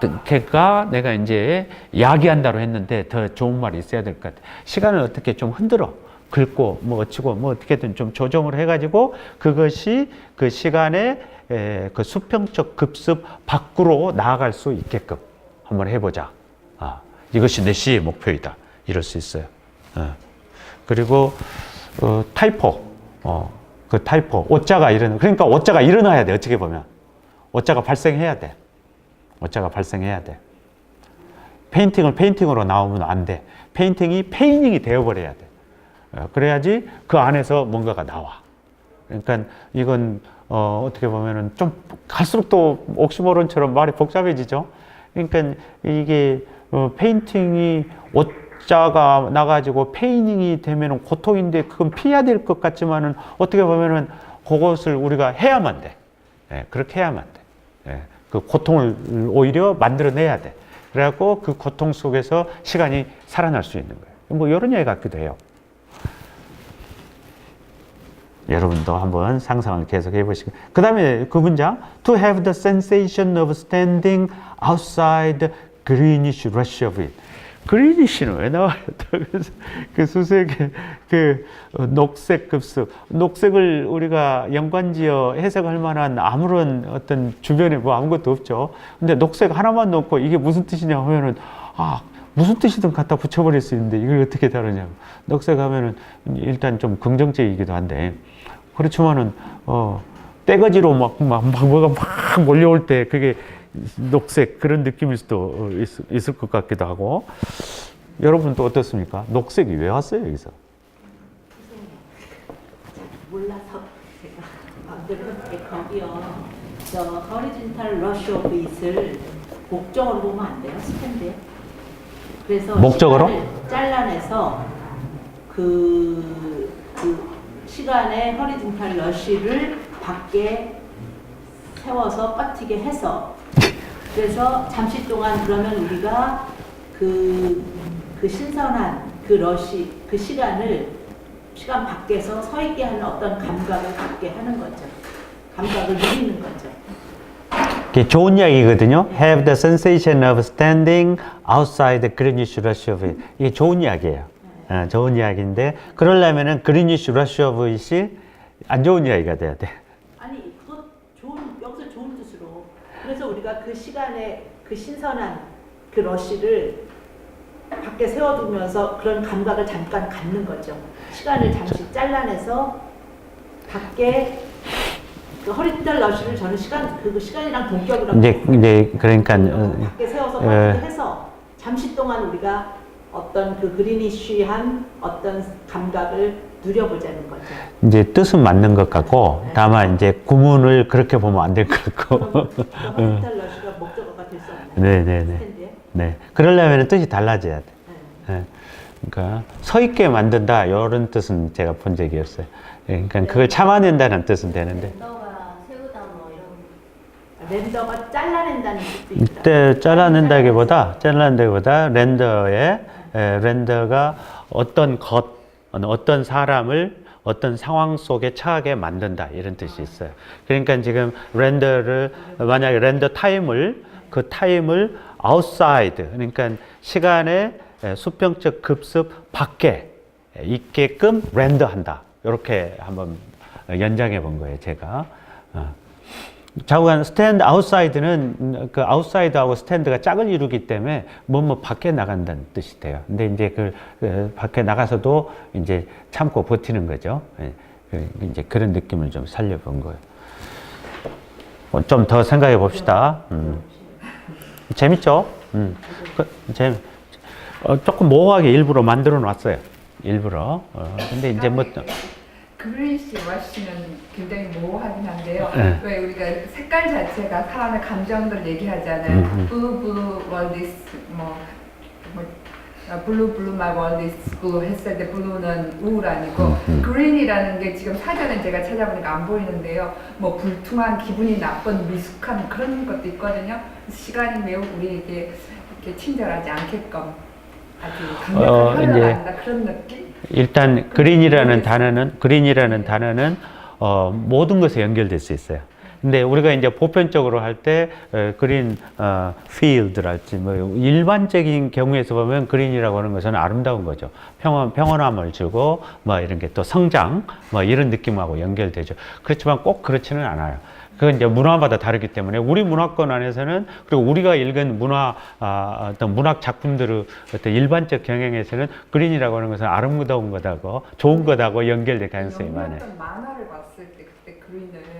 어떻게가 내가 이제 야기한다고 했는데 더 좋은 말이 있어야 될 것 같아요. 시간을 어떻게 좀 흔들어 긁고 뭐 어찌고 뭐 어떻게든 좀 조정을 해가지고 그것이 그 시간에 그 수평적 급습 밖으로 나아갈 수 있게끔 한번 해보자. 이것이 내 시의 목표이다. 이럴 수 있어요. 그리고 타이포, 그 타이포, 오자가 그러니까 오자가 일어나야 돼. 어떻게 보면 오자가 발생해야 돼. 오자가 발생해야 돼. 페인팅을 페인팅으로 나오면 안 돼. 페인팅이 페이닝이 되어버려야 돼. 그래야지 그 안에서 뭔가가 나와. 그러니까 이건 어떻게 보면은 좀 갈수록 또 옥시모론처럼 말이 복잡해지죠. 그러니까 이게 페인팅이 옷자가 나가지고 페이닝이 되면은 고통인데 그건 피해야 될 것 같지만은 어떻게 보면은 그것을 우리가 해야만 돼. 그렇게 해야만 돼. 그 고통을 오히려 만들어내야 돼. 그래갖고 그 고통 속에서 시간이 살아날 수 있는 거예요. 뭐 이런 얘기 같기도 해요. 여러분도 한번 상상을 계속 해보시고. 그 다음에 그 문장, to have the sensation of standing outside greenish rush of it. 그린이시는 왜 나와요? 그래서 그 수색의 그 녹색 급습, 녹색을 우리가 연관지어 해석할 만한 아무런 어떤 주변에 뭐 아무것도 없죠. 근데 녹색 하나만 넣고 이게 무슨 뜻이냐 하면은 무슨 뜻이든 갖다 붙여버릴 수 있는데 이걸 어떻게 다루냐고. 녹색 하면은 일단 좀 긍정적이기도 한데 그렇지만은 떼거지로 뭐가 막 몰려올 때 그게 녹색 그런 느낌일 수도 있을 것 같기도 하고. 여러분 또 어떻습니까? 녹색이 왜 왔어요 여기서? 몰라서 제가 마음대로 거기요. 저 horizontal rush of it을 목적으로 보면 안 돼요, 스탠드에. 그래서 목적으로? 시간을 잘라내서 그 시간에 horizontal rush를 밖에 세워서 버티게 해서 그래서 잠시 동안 그러면 우리가 그 신선한 그 러시 그 시간 밖에서 서 있게 하는 어떤 감각을 갖게 하는 거죠. 감각을 누리는 거죠. 이게 좋은 이야기거든요. Have the sensation of standing outside the greenish rush of it. 이게 좋은 이야기예요. 좋은 이야기인데 그러려면은 greenish rush of it이 안 좋은 이야기가 돼야 돼. 아니 그거 여기서 좋은 뜻으로. 그래서 우리가 그 시간에 그 신선한 그 러시를 밖에 세워두면서 그런 감각을 잠깐 갖는 거죠. 시간을 잠시 잘라내서 밖에 그 허리달 러시를 저는 그 시간이랑 동격이라고 이제 그러니까 밖에 세워서 밖에 해서 잠시 동안 우리가 어떤 그 그리니쉬한 어떤 감각을 누려보자는 거죠. 이제 뜻은 맞는 것 같고 다만 이제 구문을 그렇게 보면 안 될 것 같고. 허리달 러시가 목적어가 될 수 없나요? 네네네. 네. 그러려면 뜻이 달라져야 돼. 네. 그러니까 서 있게 만든다 이런 뜻은 제가 본 적이 없어요. 그러니까 그걸 참아낸다는 뜻은 되는데. 렌더가 세우다 뭐 이런. 렌더가 잘라낸다는 뜻도 있다. 이때 잘라낸다기보다 렌더가 어떤 사람을 어떤 상황 속에 처하게 만든다 이런 뜻이 있어요. 그러니까 지금 만약에 렌더 그 타임을 outside, 그러니까 시간의 수평적 급습 밖에 있게끔 렌더한다. 이렇게 한번 연장해 본 거예요, 제가. 좌우간 스탠드 아웃사이드는 그 아웃사이드하고 스탠드가 짝을 이루기 때문에 뭐 밖에 나간다는 뜻이 돼요. 근데 이제 그 밖에 나가서도 이제 참고 버티는 거죠. 이제 그런 느낌을 좀 살려본 거예요. 좀 더 생각해 봅시다. 재밌죠? 조금 모호하게 일부러 만들어 놨어요. 일부러. 근데 이제 뭐. 그린시 러시는 굉장히 모호하긴 한데요. 왜 우리가 색깔 자체가 사람의 감정들 얘기하잖아요. blue world is blue my world is blue 했을 때 blue는 우울아니고 green이라는 게 지금 사전에 제가 찾아보니까 안 보이는데요. 뭐 불퉁한 기분이 나쁜 미숙한 그런 것도 있거든요. 시간이 매우 우리에게 이렇게 친절하지 않게끔 아주 강력하게 흘러간다 그런 느낌? 일단 그린이라는 단어는 모든 것에 연결될 수 있어요. 근데 우리가 이제 보편적으로 할 때 그린 필드랄지 뭐 일반적인 경우에서 보면 그린이라고 하는 것은 아름다운 거죠. 평온함을 주고 뭐 이런 게 또 성장 뭐 이런 느낌하고 연결되죠. 그렇지만 꼭 그렇지는 않아요. 그건 이제 문화마다 다르기 때문에 우리 문화권 안에서는 그리고 우리가 읽은 어떤 문학 작품들의 어떤 일반적 경향에서는 그린이라고 하는 것은 아름다운 것하고 좋은 것하고 연결될 가능성이 많아요. 영리했던 만화를 봤을 때 그때 그린을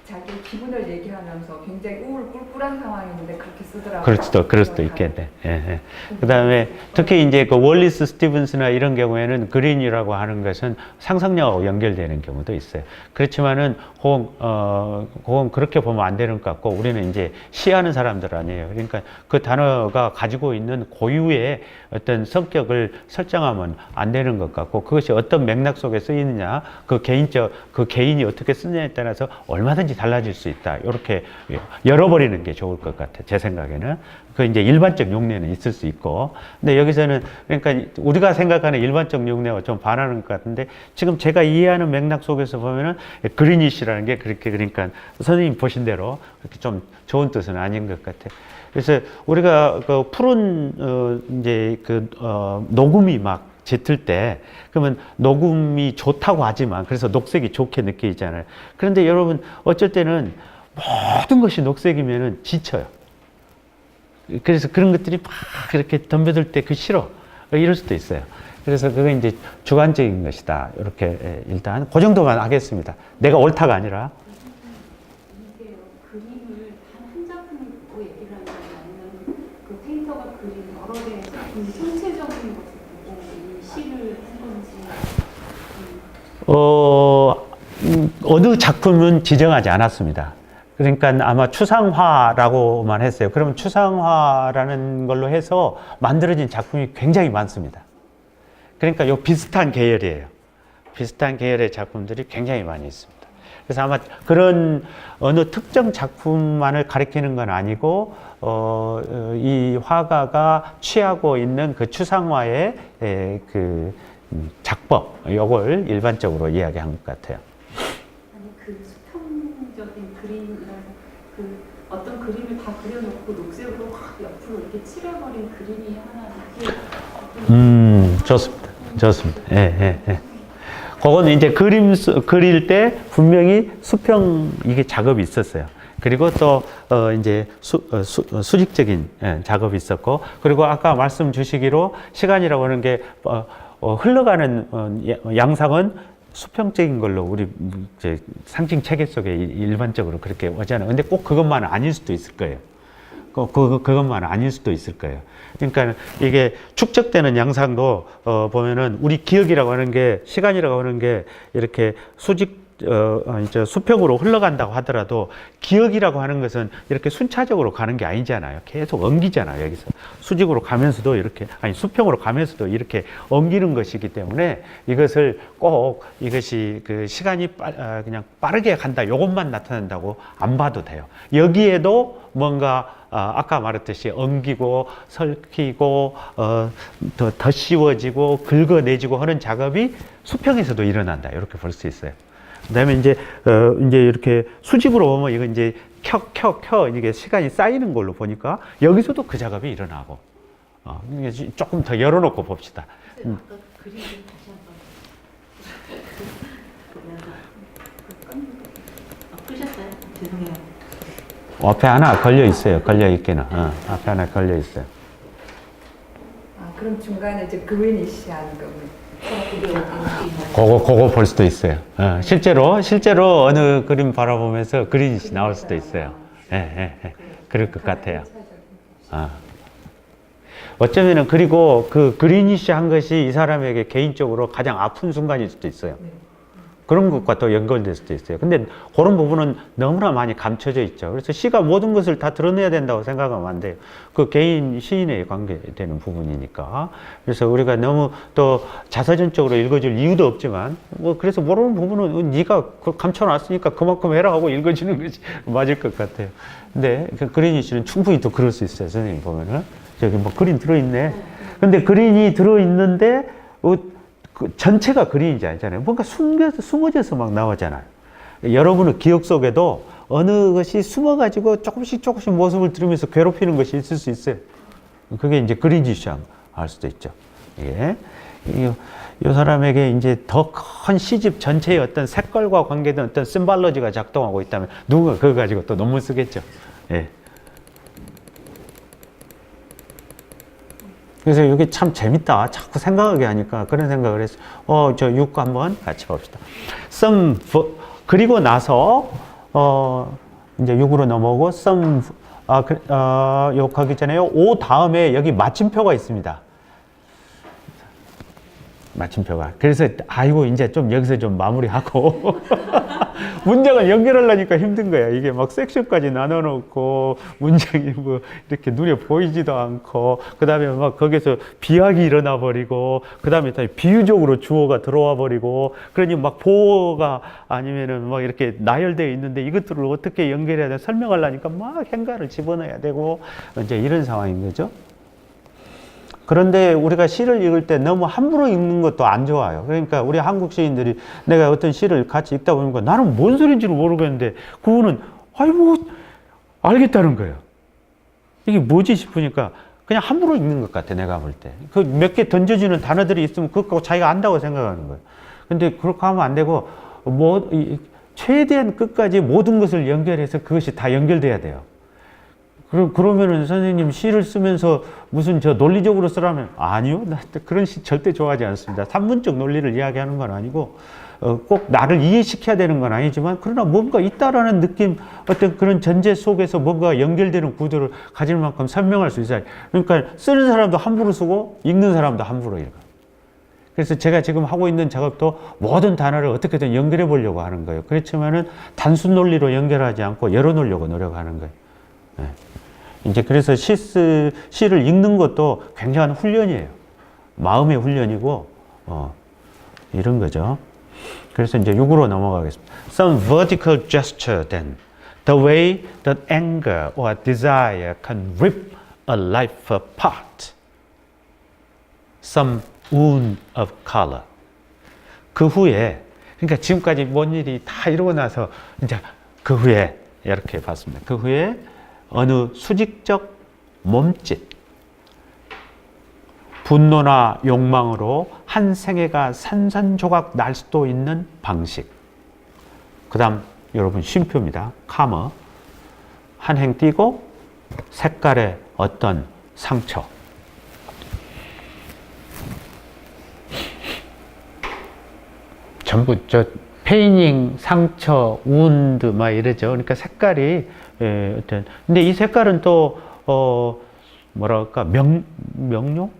자기 기분을 얘기하면서 굉장히 꿀꿀한 상황인데 그렇게 쓰더라고요. 그럴 수도 있겠네. 예, 예. 그다음에 특히 이제 그 월리스 스티븐스나 이런 경우에는 그린이라고 하는 것은 상상력하고 연결되는 경우도 있어요. 그렇지만은 그건 그렇게 보면 안 되는 것 같고 우리는 이제 시하는 사람들 아니에요. 그러니까 그 단어가 가지고 있는 고유의 어떤 성격을 설정하면 안 되는 것 같고 그것이 어떤 맥락 속에 쓰이느냐 그 개인이 어떻게 쓰느냐에 따라서 얼마든지 달라질 수 있다. 이렇게 열어버리는 게 좋을 것 같아요. 제 생각에는. 그 이제 일반적 용례는 있을 수 있고. 근데 여기서는 그러니까 우리가 생각하는 일반적 용례와 좀 반하는 것 같은데 지금 제가 이해하는 맥락 속에서 보면은 그린이시라는 게 그렇게 그러니까 선생님 보신 대로 그렇게 좀 좋은 뜻은 아닌 것 같아요. 그래서 우리가 그 푸른 이제 녹음이 막 짙을 때 그러면 녹음이 좋다고 하지만 그래서 녹색이 좋게 느껴지잖아요. 그런데 여러분 어쩔 때는 모든 것이 녹색이면은 지쳐요. 그래서 그런 것들이 막 이렇게 덤벼들 때 그 싫어 이럴 수도 있어요. 그래서 그건 이제 주관적인 것이다. 이렇게 일단 그 정도만 하겠습니다. 내가 옳다가 아니라. 이게 그림을 단 한 작품을 보고 얘기를 하는 게 아니면 그 페인터가 그린 여러 개의 작품 전체적인 것을 보고 이 시를 한 건지 어느 작품은 지정하지 않았습니다. 그러니까 아마 추상화라고만 했어요. 그러면 추상화라는 걸로 해서 만들어진 작품이 굉장히 많습니다. 그러니까 요 비슷한 계열이에요. 비슷한 계열의 작품들이 굉장히 많이 있습니다. 그래서 아마 그런 어느 특정 작품만을 가리키는 건 아니고 이 화가가 취하고 있는 그 추상화의 그 작법, 이걸 일반적으로 이야기한 것 같아요. 아니 그 수평적인 그림이라서 그 어떤 그림을 다 그려놓고 녹색으로 확 옆으로 이렇게 칠해버린 그림이 하나 이렇게 좋습니다. 예, 예, 예. 그건 이제 그릴 때 분명히 수평 이게 작업이 있었어요. 그리고 또 이제 수직적인 작업이 있었고, 그리고 아까 말씀 주시기로 시간이라고 하는 게 흘러가는 양상은 수평적인 걸로 우리 이제 상징 체계 속에 일반적으로 그렇게 오잖아요. 근데 꼭 그것만은 아닐 수도 있을 거예요. 그것만 아닐 수도 있을 거예요. 그러니까 이게 축적되는 양상도 보면은 우리 기억이라고 하는 게 시간이라고 하는 게 이렇게 이제 수평으로 흘러간다고 하더라도 기억이라고 하는 것은 이렇게 순차적으로 가는 게 아니잖아요. 계속 엉기잖아요. 여기서 수직으로 가면서도 이렇게 수평으로 가면서도 이렇게 엉기는 것이기 때문에 이것을 꼭 이것이 그 시간이 그냥 빠르게 간다. 요것만 나타낸다고 안 봐도 돼요. 여기에도 뭔가 아까 말했듯이 엉기고 설키고 더 씌워지고 긁어내지고 하는 작업이 수평에서도 일어난다. 이렇게 볼 수 있어요. 그다음에 이제 이렇게 수직으로 보면 이거 이제 이게 시간이 쌓이는 걸로 보니까 여기서도 그 작업이 일어나고 조금 더 열어놓고 봅시다. 아까 그림 좀 다시 한번 끄셨어요? 죄송해요. 앞에 하나 걸려 있어요. 걸려 있기는 앞에 하나 걸려 있어요. 그럼 중간에 이제 그리니시한 거. 그거 볼 수도 있어요. 실제로 어느 그림 바라보면서 그린이 나올 수도 있어요. 그럴 것 같아요. 어쩌면은 그리고 그 그리니시 한 것이 이 사람에게 개인적으로 가장 아픈 순간일 수도 있어요. 그런 것과 또 연결될 수도 있어요. 근데 그런 부분은 너무나 많이 감춰져 있죠. 그래서 시가 모든 것을 다 드러내야 된다고 생각하면 안 돼요. 그 개인 시인에 관계되는 부분이니까. 그래서 우리가 너무 또 자서전적으로 읽어줄 이유도 없지만 그래서 모르는 부분은 네가 감춰놨으니까 그만큼 해라 하고 읽어주는 것이 맞을 것 같아요. 근데 그 그린이 씨는 충분히 또 그럴 수 있어요. 선생님 보면은 저기 뭐 그린 들어있네. 근데 그린이 들어있는데 그 전체가 그린이지 않잖아요. 뭔가 숨어져서 막 나오잖아요. 여러분의 기억 속에도 어느 것이 숨어가지고 조금씩 모습을 들으면서 괴롭히는 것이 있을 수 있어요. 그게 이제 그린지션 할 수도 있죠. 예. 이 사람에게 이제 더 큰 시집 전체의 어떤 색깔과 관계된 어떤 심발러지가 작동하고 있다면 누군가 그거 가지고 또 논문 쓰겠죠. 예. 그래서 이게 참 재밌다. 자꾸 생각하게 하니까 그런 생각을 했어요. 저 6 한번 같이 봅시다. 그리고 나서, 이제 6으로 넘어오고, 욕하기 전에요. 오 다음에 여기 마침표가 있습니다. 마침표가. 그래서, 아이고, 이제 좀 여기서 좀 마무리하고. 문장을 연결하려니까 힘든 거야. 이게 막 섹션까지 나눠놓고, 문장이 뭐, 이렇게 눈에 보이지도 않고, 그 다음에 막 거기서 비약이 일어나 버리고, 그 다음에 다 비유적으로 주어가 들어와 버리고, 그러니 막 보어가 아니면은 막 이렇게 나열되어 있는데 이것들을 어떻게 연결해야 돼? 설명하려니까 막 행가를 집어넣어야 되고, 이제 이런 상황인 거죠. 그런데 우리가 시를 읽을 때 너무 함부로 읽는 것도 안 좋아요. 그러니까 우리 한국 시인들이 내가 어떤 시를 같이 읽다 보니까 나는 뭔 소리인지를 모르겠는데 그거는 아이고 알겠다는 거예요. 이게 뭐지 싶으니까 그냥 함부로 읽는 것 같아 내가 볼 때. 그 몇 개 던져주는 단어들이 있으면 그거 자기가 안다고 생각하는 거예요. 근데 그렇게 하면 안 되고 최대한 끝까지 모든 것을 연결해서 그것이 다 연결돼야 돼요. 그러면은 선생님 시를 쓰면서 무슨 저 논리적으로 쓰라면 아니요. 나 그런 시 절대 좋아하지 않습니다. 산문적 논리를 이야기하는 건 아니고 꼭 나를 이해시켜야 되는 건 아니지만 그러나 뭔가 있다라는 느낌 어떤 그런 전제 속에서 뭔가 연결되는 구도를 가질 만큼 설명할 수 있어요. 그러니까 쓰는 사람도 함부로 쓰고 읽는 사람도 함부로 읽어. 그래서 제가 지금 하고 있는 작업도 모든 단어를 어떻게든 연결해 보려고 하는 거예요. 그렇지만은 단순 논리로 연결하지 않고 열어놓으려고 노력하는 거예요. 네. 이제 그래서 시를 읽는 것도 굉장한 훈련이에요. 마음의 훈련이고, 이런 거죠. 그래서 이제 6으로 넘어가겠습니다. Some vertical gesture then, the way that anger or desire can rip a life apart. Some wound of color. 그 후에, 그러니까 지금까지 뭔 일이 다 이러고 나서 이제 그 후에 이렇게 봤습니다. 그 후에 어느 수직적 몸짓, 분노나 욕망으로 한 생애가 산산조각 날 수도 있는 방식. 그 다음 여러분 쉼표입니다. 카머. 한 행 띄고 색깔의 어떤 상처. 전부 저 페이닝, 상처, 우운드 막 이러죠. 그러니까 색깔이 어떤 근데 이 색깔은 또 뭐랄까 명료,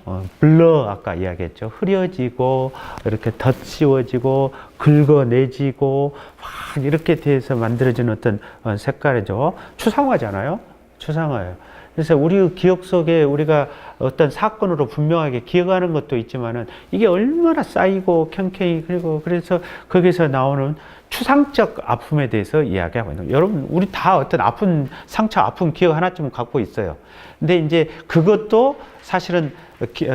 블러 아까 이야기했죠. 흐려지고 이렇게 덧씌워지고 긁어내지고 막 이렇게 돼서 만들어지는 어떤 색깔이죠. 추상화잖아요. 추상화예요. 그래서 우리 기억 속에 우리가 어떤 사건으로 분명하게 기억하는 것도 있지만은 이게 얼마나 쌓이고 캥캥이 그리고 그래서 거기서 나오는 추상적 아픔에 대해서 이야기하고 있는 거예요. 여러분 우리 다 어떤 아픈 상처 아픈 기억 하나쯤 갖고 있어요. 근데 이제 그것도 사실은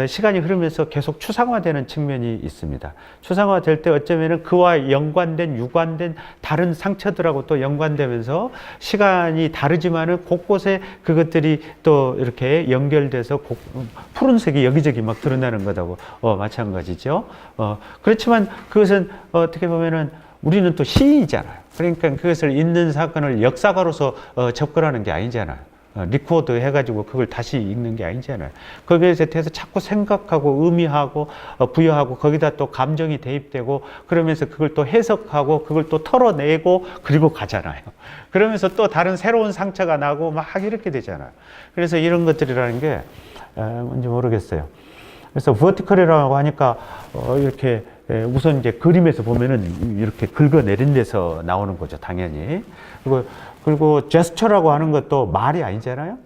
시간이 흐르면서 계속 추상화되는 측면이 있습니다. 추상화될 때 어쩌면은 그와 연관된 유관된 다른 상처들하고 또 연관되면서 시간이 다르지만은 곳곳에 그것들이 또 이렇게 연결돼서 푸른색이 여기저기 막 드러나는 것하고 마찬가지죠. 그렇지만 그것은 어떻게 보면은 우리는 또 시인이잖아요. 그러니까 그것을 있는 사건을 역사가로서 접근하는 게 아니잖아요. 리코드 해가지고 그걸 다시 읽는 게 아니잖아요. 거기에 대해서 자꾸 생각하고 의미하고 부여하고 거기다 또 감정이 대입되고 그러면서 그걸 또 해석하고 그걸 또 털어내고 그리고 가잖아요. 그러면서 또 다른 새로운 상처가 나고 막 이렇게 되잖아요. 그래서 이런 것들이라는 게 뭔지 모르겠어요. 그래서 버티컬이라고 하니까 이렇게 우선 이제 그림에서 보면은 이렇게 긁어내린 데서 나오는 거죠, 당연히. 그리고 제스처라고 하는 것도 말이 아니잖아요.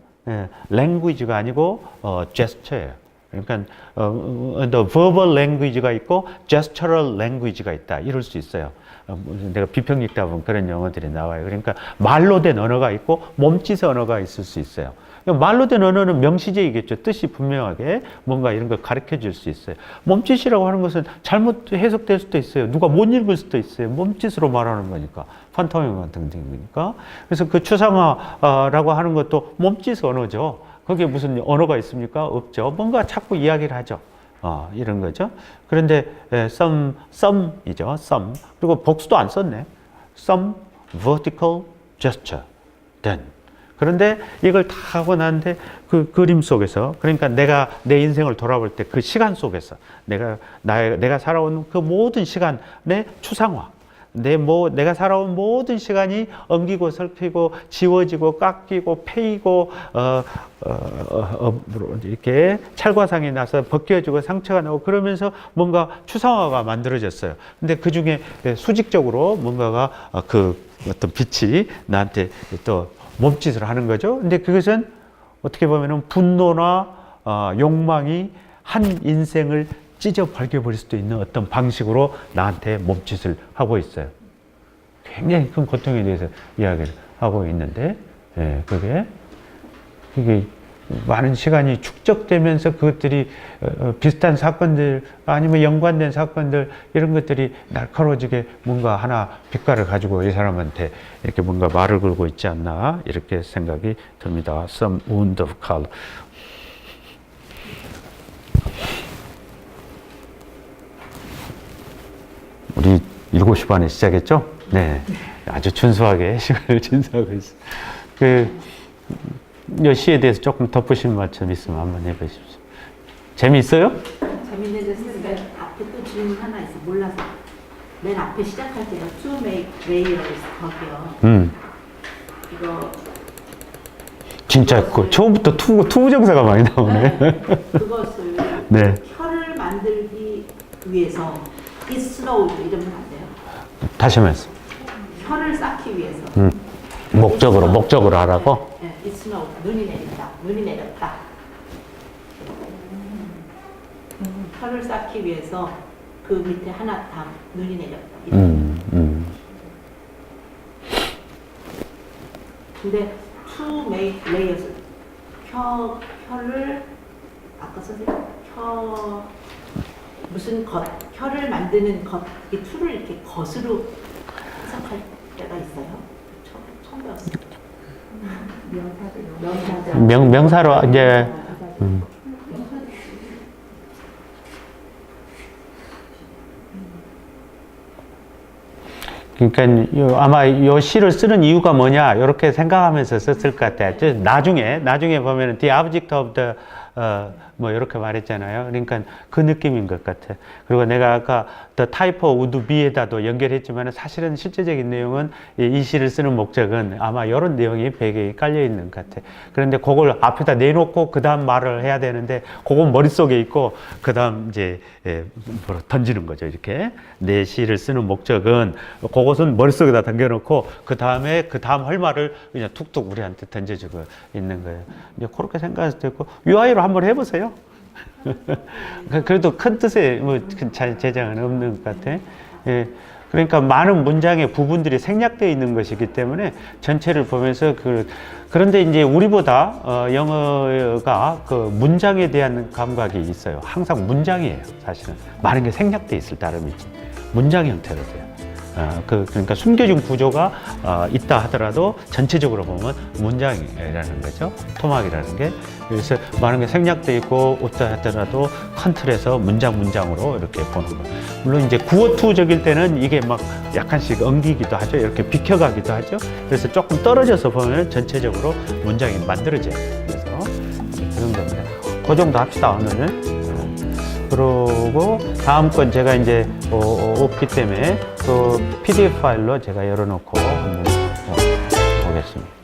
랭귀지가 아니고 제스처예요. 그러니까 the verbal language가 있고 gestural language가 있다. 이럴 수 있어요. 내가 비평 읽다 보면 그런 용어들이 나와요. 그러니까 말로 된 언어가 있고 몸짓의 언어가 있을 수 있어요. 말로 된 언어는 명시제이겠죠. 뜻이 분명하게 뭔가 이런 걸 가르쳐 줄 수 있어요. 몸짓이라고 하는 것은 잘못 해석될 수도 있어요. 누가 못 읽을 수도 있어요. 몸짓으로 말하는 거니까. 판토미임 같은 거니까. 그래서 그 추상화라고 하는 것도 몸짓 언어죠. 거기에 무슨 언어가 있습니까? 없죠. 뭔가 자꾸 이야기를 하죠. 이런 거죠. 그런데 some이죠. some. 그리고 복수도 안 썼네. some vertical gesture. then. 그런데 이걸 다 하고 나는데 그 그림 속에서, 그러니까 내가 내 인생을 돌아볼 때 그 시간 속에서 내가 살아온 그 모든 시간의 추상화, 내가 살아온 모든 시간이 엉기고 설피고 지워지고 깎이고 패이고 이렇게 찰과상이 나서 벗겨지고 상처가 나고 그러면서 뭔가 추상화가 만들어졌어요. 근데 그 중에 수직적으로 뭔가가 그 어떤 빛이 나한테 또 몸짓을 하는 거죠. 근데 그것은 어떻게 보면은 분노나 욕망이 한 인생을 찢어 벌겨버릴 수도 있는 어떤 방식으로 나한테 몸짓을 하고 있어요. 굉장히 큰 고통에 대해서 이야기를 하고 있는데, 그게 많은 시간이 축적되면서 그것들이 비슷한 사건들 아니면 연관된 사건들 이런 것들이 날카로워지게 뭔가 하나 빛깔을 가지고 이 사람한테 이렇게 뭔가 말을 걸고 있지 않나 이렇게 생각이 듭니다. Some wound of color. 우리 7시 반에 시작했죠? 네. 아주 준수하게 시간을 진수하고 있어요. 이 시에 대해서 조금 덧붙인 말씀 있으면 한번 해보십시오. 재미있어요? 재밌는 데 맨 앞에 또 질문 하나 있어. 몰라서. 맨 앞에 시작할 때요. To make layers 거기요. 이거 진짜 그 처음부터 투부정사가 많이 나오네. 그것을 네. 혀를 만들기 위해서 it snowed 이러면 안 돼요. 다시 말씀. 혀를 쌓기 위해서. 목적으로 하라고? 네, it snowed. 눈이 내린다. 눈이 내렸다. 혀를 쌓기 위해서 그 밑에 하나 다 눈이 내렸다. 근데 to make layers 혀를 아까 선생님 무슨 혀를 만드는 이 툴을 이렇게 겉으로 해석할 때가 있어요. 처음 배웠어요. 명사로 이제 그러니까 아마 이 시를 쓰는 이유가 뭐냐 이렇게 생각하면서 썼을 것 같아요. 나중에 보면은 the object of the 뭐 이렇게 말했잖아요. 그러니까 그 느낌인 것 같아. 그리고 내가 아까 the type would be에다도 연결했지만 사실은 실제적인 내용은 이 시를 쓰는 목적은 아마 이런 내용이 배경에 깔려 있는 것 같아. 그런데 그걸 앞에다 내놓고 그 다음 말을 해야 되는데 그건 머릿속에 있고 그 다음 이제 던지는 거죠. 이렇게 내 시를 쓰는 목적은 그것은 머릿속에다 던져놓고 그 다음에 그 다음 할 말을 그냥 툭툭 우리한테 던져주고 있는 거예요. 이제 그렇게 생각할 수도 있고 UI로 한번 해보세요. 그래도 큰 뜻에 뭐 큰 제장은 없는 것 같아. 예. 그러니까 많은 문장의 부분들이 생략되어 있는 것이기 때문에 전체를 보면서 그런데 이제 우리보다 영어가 그 문장에 대한 감각이 있어요. 항상 문장이에요. 사실은 많은 게 생략되어 있을 따름이지. 문장 형태로 돼요. 그러니까 숨겨진 구조가 있다 하더라도 전체적으로 보면 문장이라는 거죠. 토막이라는 게. 그래서 많은 게 생략되어 있고 없다 하더라도 큰 틀에서 문장으로 이렇게 보는 거. 물론 이제 구어투적일 때는 이게 막 약간씩 엉기기도 하죠. 이렇게 비켜가기도 하죠. 그래서 조금 떨어져서 보면 전체적으로 문장이 만들어져요. 그래서 그런 겁니다. 그 정도 합시다, 오늘은. 그러고 다음 건 제가 이제 없기 때문에 그 PDF 파일로 제가 열어놓고 한번 보겠습니다.